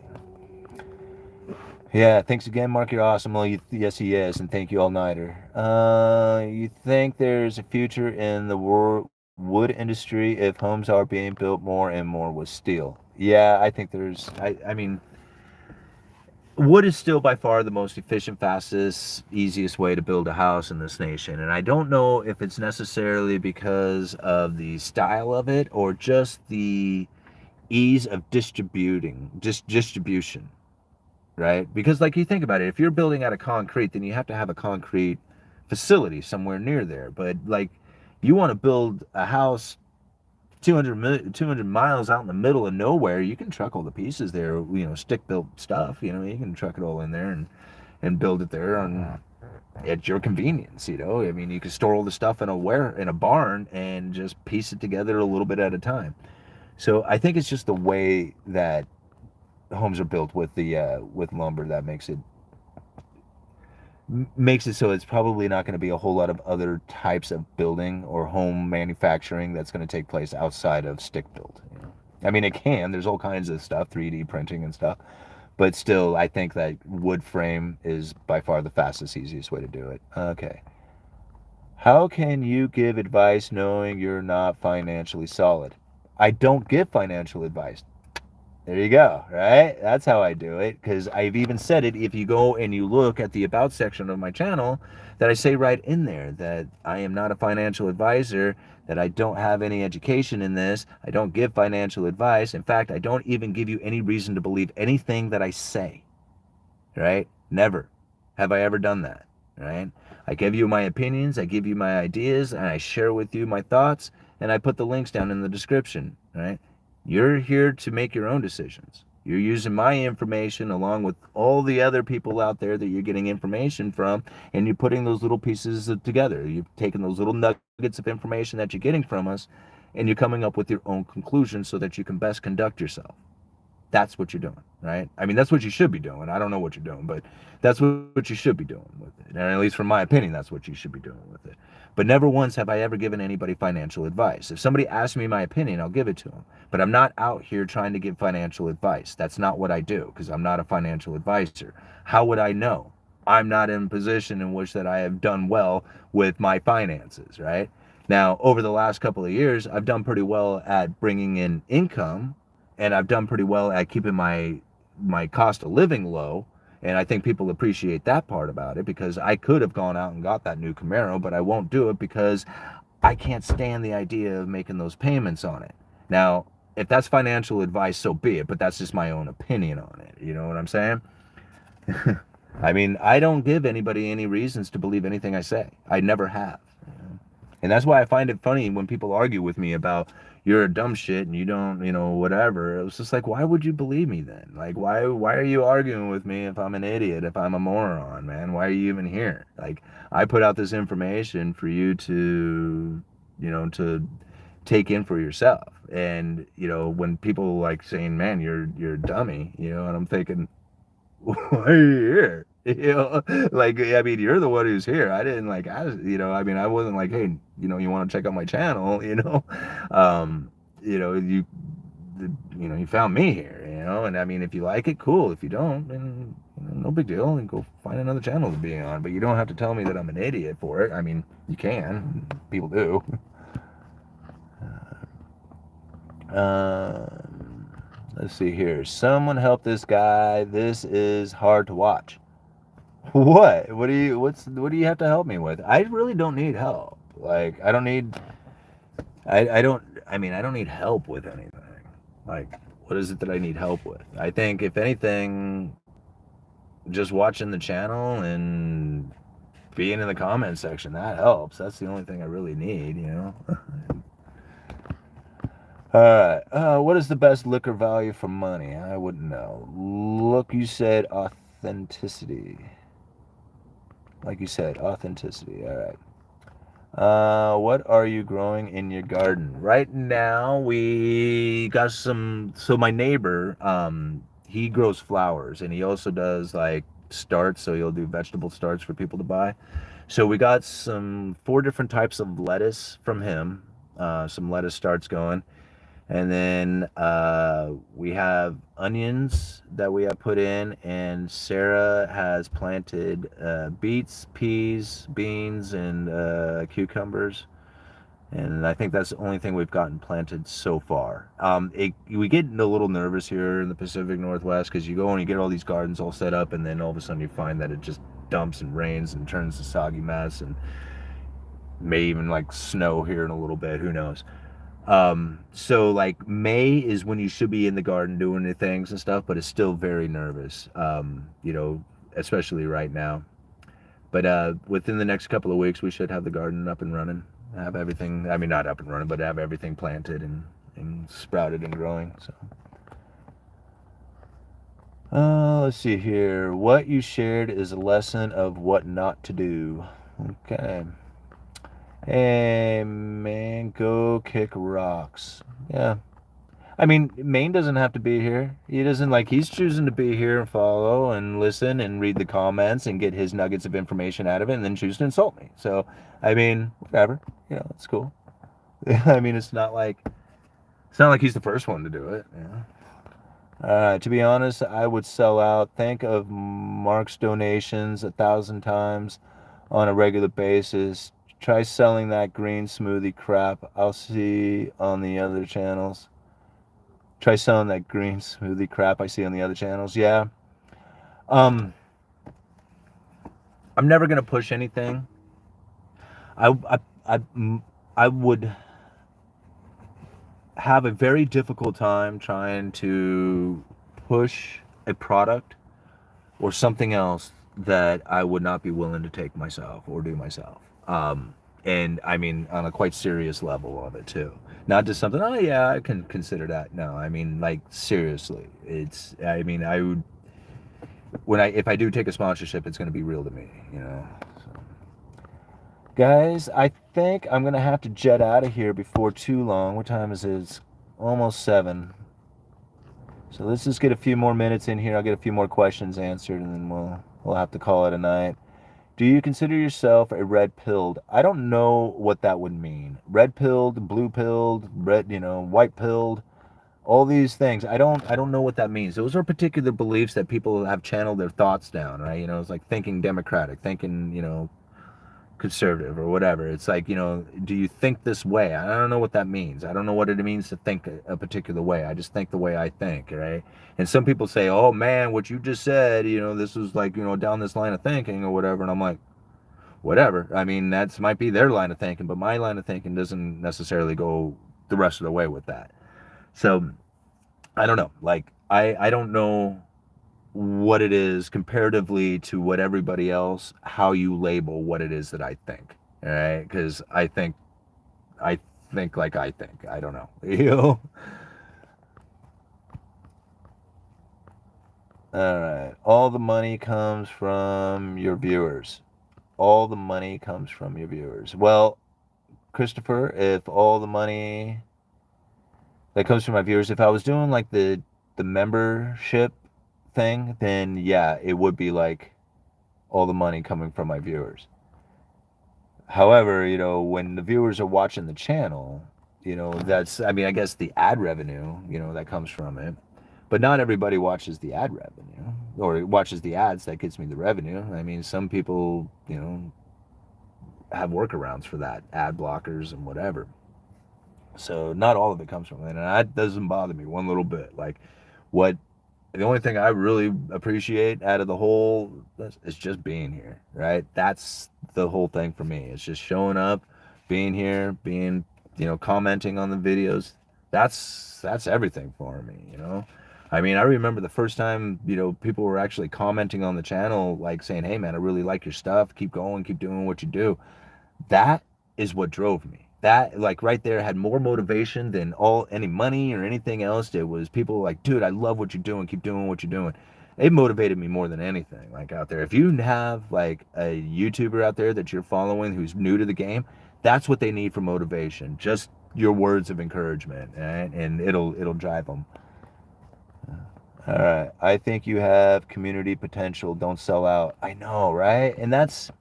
Yeah, thanks again, Mark. You're awesome. Well, yes, he is, and thank you, All Nighter. You think there's a future in the wood industry if homes are being built more and more with steel? Yeah, I think there's. I mean, wood is still by far the most efficient, fastest, easiest way to build a house in this nation, and I don't know if it's necessarily because of the style of it or just the ease of distribution, right? Because like you think about it, if you're building out of concrete, then you have to have a concrete facility somewhere near there. But like you want to build a house 200 miles out in the middle of nowhere, you can truck all the pieces there, you know, stick built stuff, you know, you can truck it all in there and build it there on at your convenience, you know. I mean, you can store all the stuff in a barn and just piece it together a little bit at a time. So I think it's just the way that homes are built with the with lumber that makes it so it's probably not going to be a whole lot of other types of building or home manufacturing that's going to take place outside of stick built, you know? I mean, it can. There's all kinds of stuff, 3D printing and stuff, but still, I think that wood frame is by far the fastest, easiest way to do it. Okay. How can you give advice knowing you're not financially solid? I don't give financial advice. There you go, right? That's how I do it, because I've even said it. If you go and you look at the About section of my channel, that I say right in there that I am not a financial advisor, that I don't have any education in this, I don't give financial advice. In fact, I don't even give you any reason to believe anything that I say, right? Never have I ever done that, right? I give you my opinions, I give you my ideas, and I share with you my thoughts, and I put the links down in the description, right? You're here to make your own decisions. You're using my information along with all the other people out there that you're getting information from, and you're putting those little pieces together. You're taking those little nuggets of information that you're getting from us, and you're coming up with your own conclusions so that you can best conduct yourself. That's what you're doing, right? I mean, that's what you should be doing. I don't know what you're doing, but that's what you should be doing with it. And at least from my opinion, that's what you should be doing with it. But never once have I ever given anybody financial advice. If somebody asks me my opinion, I'll give it to them. But I'm not out here trying to give financial advice. That's not what I do, because I'm not a financial advisor. How would I know? I'm not in a position in which that I have done well with my finances, right? Now, over the last couple of years, I've done pretty well at bringing in income, and I've done pretty well at keeping my cost of living low. And I think people appreciate that part about it, because I could have gone out and got that new Camaro, but I won't do it because I can't stand the idea of making those payments on it. Now, if that's financial advice, so be it, but that's just my own opinion on it. You know what I'm saying? I mean, I don't give anybody any reasons to believe anything I say. I never have. And that's why I find it funny when people argue with me about you're a dumb shit and you don't, you know, whatever. It was just like, why would you believe me then? Like, why are you arguing with me if I'm an idiot, if I'm a moron, man? Why are you even here? Like, I put out this information for you to, you know, to take in for yourself. And, you know, when people like saying, man, you're a dummy, you know, and I'm thinking, why are you here? You know, like, I mean, you're the one who's here. I didn't like, you know, I mean, I wasn't like, hey, you know, you want to check out my channel, you know, you know, you know, you found me here, you know, and I mean, if you like it, cool. If you don't, then you know, no big deal, and go find another channel to be on. But you don't have to tell me that I'm an idiot for it. I mean, you can, people do. Uh, let's see here. Someone help this guy. This is hard to watch. What? What do you have to help me with? I really don't need help. Like, I don't need I don't I mean, I don't need help with anything. Like, what is it that I need help with? I think if anything, just watching the channel and being in the comment section, that helps. That's the only thing I really need, you know. Alright, what is the best liquor value for money? I wouldn't know. Look, you said authenticity. Like you said, authenticity. Alright. What are you growing in your garden? Right now, we got some. So my neighbor, he grows flowers, and he also does like starts. So he'll do vegetable starts for people to buy. So we got some 4 different types of lettuce from him. Some lettuce starts going. And then we have onions that we have put in, and Sarah has planted beets, peas, beans, and cucumbers. And I think that's the only thing we've gotten planted so far. We get a little nervous here in the Pacific Northwest because you go and you get all these gardens all set up, and then all of a sudden you find that it just dumps and rains and turns to soggy mess, and may even like snow here in a little bit. Who knows? So like May is when you should be in the garden doing the things and stuff, but it's still very nervous. Especially right now. But within the next couple of weeks, we should have the garden up and running. Have everything. I mean, not up and running, but have everything planted and sprouted and growing. So. Let's see here. What you shared is a lesson of what not to do. Okay. Hey, man, go kick rocks. Yeah. I mean, Maine doesn't have to be here. He doesn't like, he's choosing to be here and follow and listen and read the comments and get his nuggets of information out of it and then choose to insult me. So, I mean, whatever. It's cool. I mean, it's not like he's the first one to do it. To be honest, I would sell out. Think of Mark's donations 1,000 times on a regular basis. Try selling that green smoothie crap. I'll see on the other channels. Try selling that green smoothie crap I see on the other channels. Yeah. I'm never gonna push anything. I I I, I would have a very difficult time trying to push a product or something else that I would not be willing to take myself or do myself. And I mean, on a quite serious level of it too. Not just something, oh yeah, I can consider that. No, I mean, like, seriously. I mean, I would, if I do take a sponsorship, it's going to be real to me. So. Guys, I think I'm going to have to jet out of here before too long. What time is it? It's almost 7. So let's just get a few more minutes in here. I'll get a few more questions answered, and then we'll have to call it a night. Do you consider yourself a red-pilled? I don't know what that would mean. Red-pilled, blue-pilled, white-pilled, all these things. I don't know what that means. Those are particular beliefs that people have channeled their thoughts down, right? It's like thinking Democratic, thinking, conservative or whatever. It's like, do you think this way? I don't know what that means. I don't know what it means to think a particular way. I just think the way I think, right? And some people say, oh man, what you just said, this is like, down this line of thinking or whatever. And I'm like, whatever. I mean, that might be their line of thinking, but my line of thinking doesn't necessarily go the rest of the way with that. So I don't know. Like, I don't know what it is comparatively to what everybody else, how you label what it is that I think. All right, because I think like I think. I don't know. All right. All the money comes from your viewers. All the money comes from your viewers. Well, Christopher, if all the money that comes from my viewers, if I was doing like the membership thing, then yeah, it would be like all the money coming from my viewers. However, when the viewers are watching the channel, I mean, I guess the ad revenue, that comes from it. But not everybody watches the ad revenue or watches the ads that gets me the revenue. I mean, some people, have workarounds for that, ad blockers and whatever. So not all of it comes from it. And that doesn't bother me one little bit. Like, the only thing I really appreciate out of the whole is just being here, right? That's the whole thing for me. It's just showing up, being here, being, commenting on the videos. That's everything for me. I mean, I remember the first time, people were actually commenting on the channel, like saying, hey man, I really like your stuff. Keep going, keep doing what you do. That is what drove me. That, like, right there had more motivation than any money or anything else. It was people like, dude, I love what you're doing. Keep doing what you're doing. It motivated me more than anything. Like, out there, if you have like a YouTuber out there that you're following who's new to the game, That's what they need for motivation. Just your words of encouragement, right? And it'll drive them. All right. I think you have community potential. Don't sell out. I know, right? And that's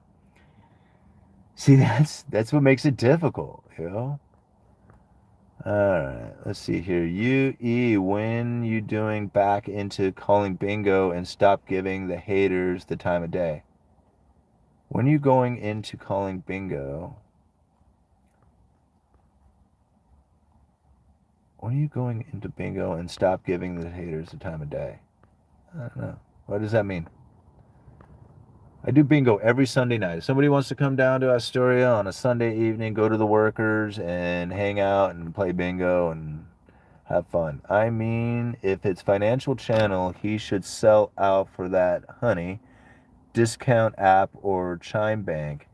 what makes it difficult, you know? All right. Let's see here. When you doing back into calling bingo and stop giving the haters the time of day? When you going into calling bingo? When are you going into bingo and stop giving the haters the time of day? I don't know. What does that mean? I do bingo every Sunday night. If somebody wants to come down to Astoria on a Sunday evening, go to the workers and hang out and play bingo and have fun. I mean, if it's financial channel, he should sell out for that, honey. Discount app or chime bank.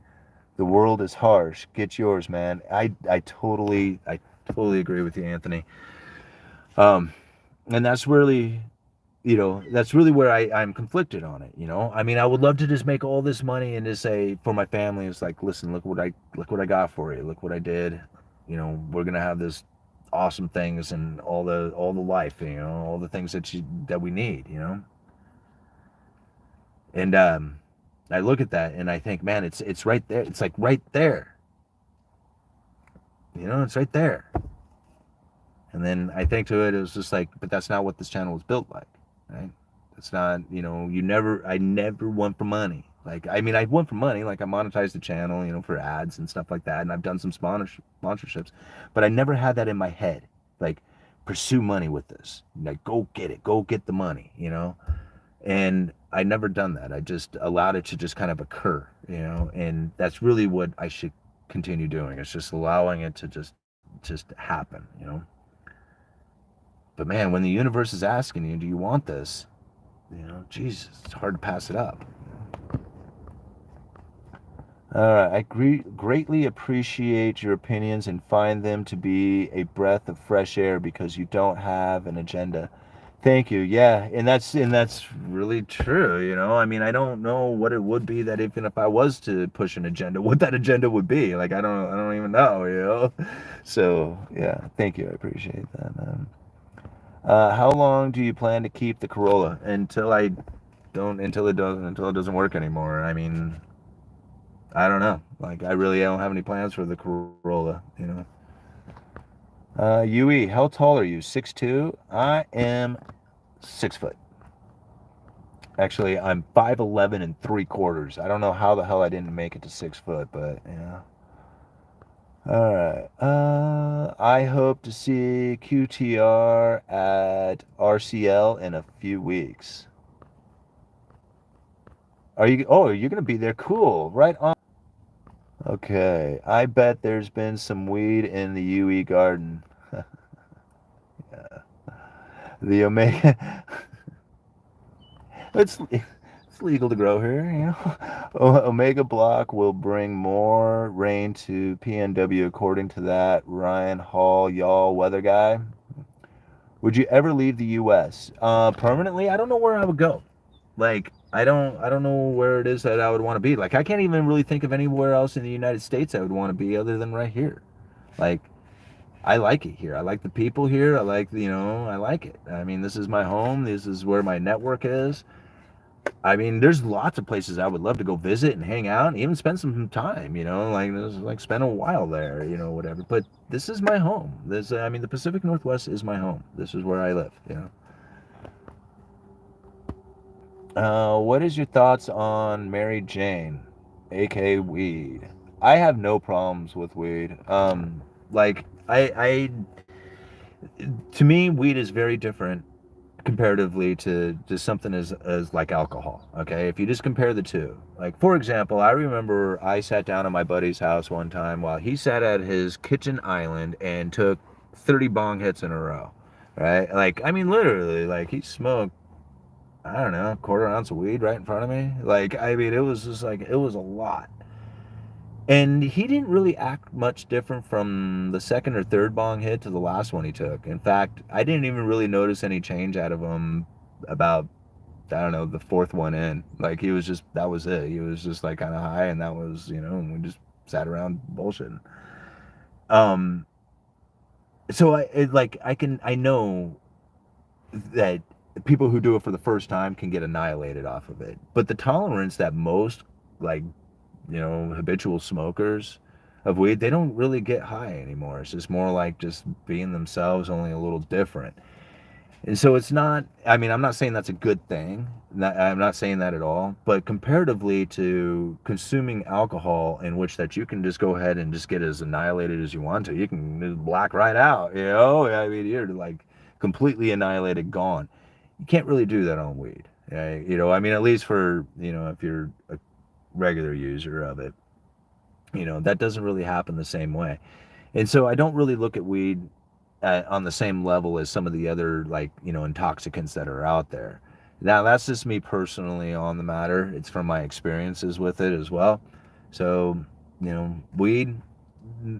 The world is harsh. Get yours, man. I totally agree with you, Anthony. Um, and that's really where I'm conflicted on it. I mean, I would love to just make all this money and just say for my family, it's like, listen, look what I got for you. Look what I did. We're gonna have this awesome things and all the life, all the things that we need, And I look at that and I think, man, it's right there. It's like right there. It's right there. And then I think to it was just like, but that's not what this channel was built like, right? It's not, I never went for money. Like, I mean, I went for money, like I monetized the channel, for ads and stuff like that. And I've done some sponsorships, but I never had that in my head. Like, pursue money with this. Like, go get it. Go get the money, And I never done that. I just allowed it to just kind of occur, and that's really what I should continue doing. It's just allowing it to just happen, But man, when the universe is asking you, do you want this? Jesus, it's hard to pass it up. All right, I greatly appreciate your opinions and find them to be a breath of fresh air because you don't have an agenda. Thank you. Yeah, and that's really true. I mean, I don't know what it would be that even if I was to push an agenda, what that agenda would be. Like, I don't even know. So yeah, thank you. I appreciate that. How long do you plan to keep the Corolla until it doesn't work anymore? I mean, I don't know. Like, I really don't have any plans for the Corolla. UE, how tall are you? 6'2"? I am 6 foot. Actually, I'm 5'11" and 3/4. I don't know how the hell I didn't make it to 6 foot, but yeah. All right. I hope to see QTR at RCL in a few weeks. You're gonna be there? Cool. Right on. Okay. I bet there's been some weed in the UE garden. Yeah. The Omega. It's legal to grow here, Omega Block will bring more rain to PNW, according to that Ryan Hall, y'all weather guy. Would you ever leave the U.S. Permanently? I don't know where I would go. Like, I don't know where it is that I would want to be. Like, I can't even really think of anywhere else in the United States I would want to be other than right here. Like, I like it here. I like the people here. I like it. I mean, this is my home. This is where my network is. I mean, there's lots of places I would love to go visit and hang out and even spend some time, like spend a while there, whatever. But this is my home. The Pacific Northwest is my home. This is where I live, What is your thoughts on Mary Jane, aka weed? I have no problems with weed. Like to me, weed is very different comparatively to just something as like alcohol. Okay, if you just compare the two, like for example, I remember I sat down at my buddy's house one time while he sat at his kitchen island and took 30 bong hits in a row, right? Like, I mean, literally, like he smoked, I don't know, a quarter ounce of weed right in front of me. Like, I mean, it was just like, it was a lot. And he didn't really act much different from the second or third bong hit to the last one he took. In fact, I didn't even really notice any change out of him about, I don't know, the fourth one in. Like, that was it. He was just like kind of high, and that was, and we just sat around bullshitting. Um, so I know that people who do it for the first time can get annihilated off of it, but the tolerance that most like habitual smokers of weed, they don't really get high anymore. It's just more like just being themselves, only a little different. And so it's not, I mean, I'm not saying that's a good thing. I'm not saying that at all. But comparatively to consuming alcohol, in which that you can just go ahead and just get as annihilated as you want to, you can just black right out, I mean, you're like completely annihilated, gone. You can't really do that on weed. I mean, at least for, if you're a regular user of it, that doesn't really happen the same way. And so I don't really look at weed on the same level as some of the other intoxicants that are out there. Now that's just me personally on the matter. It's from my experiences with it as well. So weed,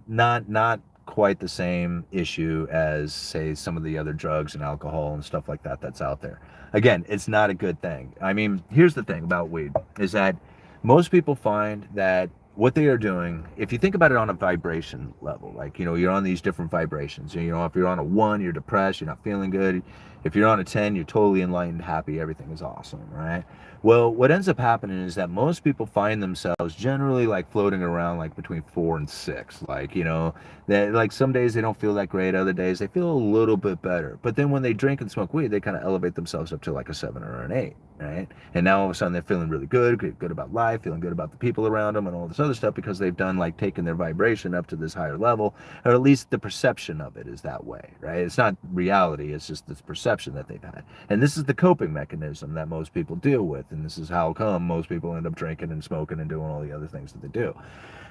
not quite the same issue as say some of the other drugs and alcohol and stuff like that that's out there. Again, it's not a good thing. I mean, here's the thing about weed is that most people find that what they are doing, if you think about it on a vibration level, like, you're on these different vibrations. If you're on a 1, you're depressed, you're not feeling good. If you're on a 10, you're totally enlightened, happy, everything is awesome, right? Well, what ends up happening is that most people find themselves generally like floating around like between 4 and 6. Like, that like some days they don't feel that great, other days they feel a little bit better. But then when they drink and smoke weed, they kind of elevate themselves up to like a 7 or an 8, right? And now all of a sudden they're feeling really good about life, feeling good about the people around them and all this other stuff because they've done like taken their vibration up to this higher level, or at least the perception of it is that way, right? It's not reality, it's just this perception that they've had. And this is the coping mechanism that most people deal with, and this is how come most people end up drinking and smoking and doing all the other things that they do.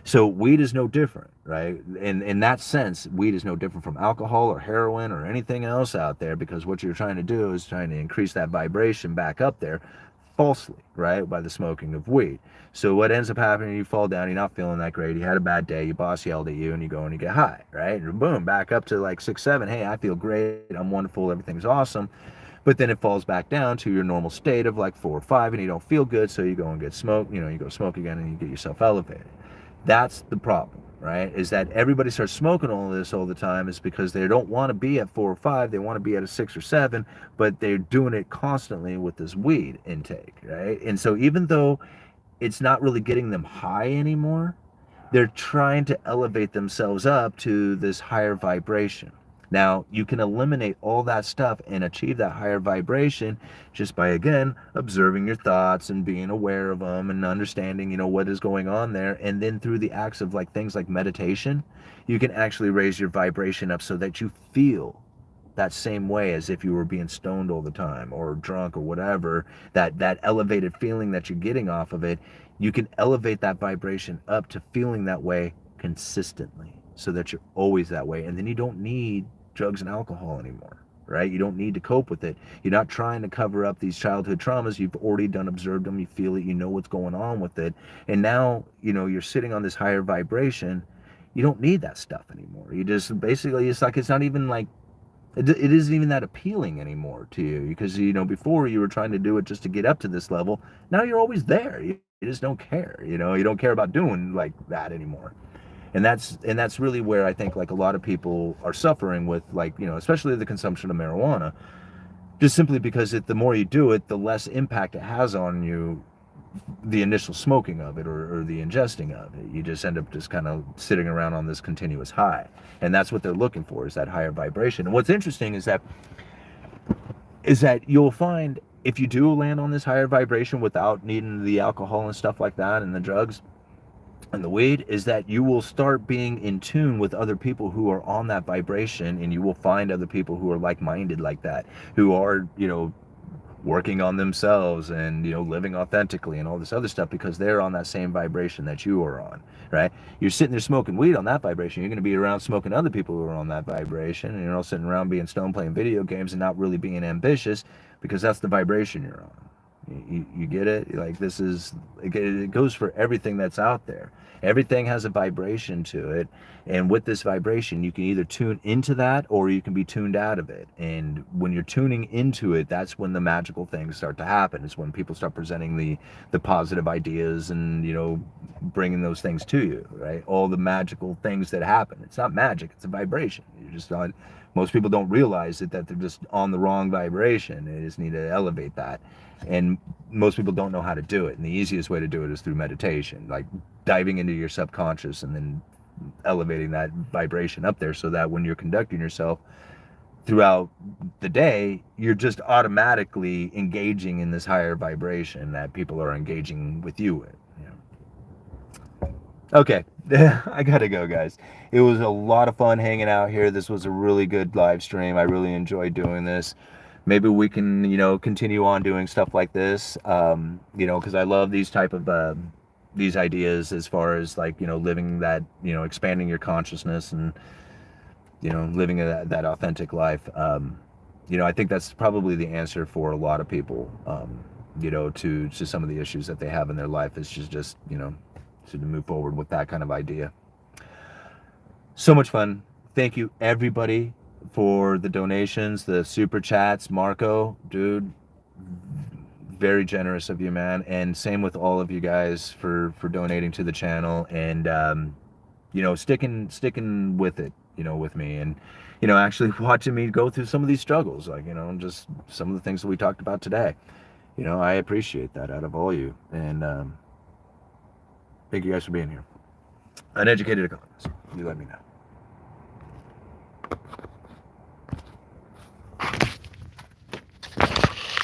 So weed is no different, right? In that sense, weed is no different from alcohol or heroin or anything else out there, because what you're trying to do is trying to increase that vibration back up there falsely, right? By the smoking of weed. So what ends up happening, you fall down, you're not feeling that great, you had a bad day, your boss yelled at you, and you go and you get high, right? And boom, back up to like 6, 7. Hey, I feel great, I'm wonderful, everything's awesome. But then it falls back down to your normal state of like 4 or 5, and you don't feel good, so you go and get smoked, you go smoke again and you get yourself elevated. That's the problem, right? Is that everybody starts smoking all this all the time is because they don't want to be at 4 or 5, they want to be at a 6 or 7, but they're doing it constantly with this weed intake, right? And so even though it's not really getting them high anymore, they're trying to elevate themselves up to this higher vibration. Now, you can eliminate all that stuff and achieve that higher vibration just by, again, observing your thoughts and being aware of them and understanding, what is going on there. And then through the acts of like things like meditation, you can actually raise your vibration up so that you feel that same way as if you were being stoned all the time or drunk or whatever. That elevated feeling that you're getting off of it, you can elevate that vibration up to feeling that way consistently so that you're always that way. And then you don't need drugs and alcohol anymore, right? You don't need to cope with it. You're not trying to cover up these childhood traumas. You've already observed them, you feel it, you know what's going on with it. And now, you're sitting on this higher vibration. You don't need that stuff anymore. You just basically, it's like, it's not even like, it isn't even that appealing anymore to you, because before you were trying to do it just to get up to this level. Now you're always there. You just don't care. You don't care about doing like that anymore. And that's really where I think like a lot of people are suffering with, like, especially the consumption of marijuana, just simply because the more you do it, the less impact it has on you, the initial smoking of it, or the ingesting of it. You just end up just kind of sitting around on this continuous high, and that's what they're looking for, is that higher vibration. And what's interesting is that you'll find, if you do land on this higher vibration without needing the alcohol and stuff like that and the drugs and the weed, is that you will start being in tune with other people who are on that vibration, and you will find other people who are like-minded like that, who are working on themselves and living authentically and all this other stuff, because they're on that same vibration that you are on, right? You're sitting there smoking weed on that vibration, you're going to be around smoking other people who are on that vibration, and you're all sitting around being stoned playing video games and not really being ambitious, because that's the vibration you're on, You get it? Like, this is, it goes for everything that's out there. Everything has a vibration to it. And with this vibration, you can either tune into that or you can be tuned out of it. And when you're tuning into it, that's when the magical things start to happen. It's when people start presenting the positive ideas and, bringing those things to you, right? All the magical things that happen. It's not magic, it's a vibration. You're just on, most people don't realize it, that they're just on the wrong vibration. They just need to elevate that. And most people don't know how to do it. And the easiest way to do it is through meditation, like diving into your subconscious and then elevating that vibration up there, so that when you're conducting yourself throughout the day, you're just automatically engaging in this higher vibration that people are engaging with you with. Okay, I gotta go, guys. It was a lot of fun hanging out here. This was a really good live stream. I really enjoyed doing this. Maybe we can, continue on doing stuff like this, because I love these type of these ideas, as far as, like, living that, expanding your consciousness and, living that authentic life. I think that's probably the answer for a lot of people, to some of the issues that they have in their life, is just to move forward with that kind of idea. So much fun. Thank you, everybody, for the donations, the super chats. Marco, dude, very generous of you, man. And same with all of you guys for donating to the channel, and sticking with it, with me, and actually watching me go through some of these struggles, like, just some of the things that we talked about today. I appreciate that out of all you, and thank you guys for being here. Uneducated Economist. You let me know.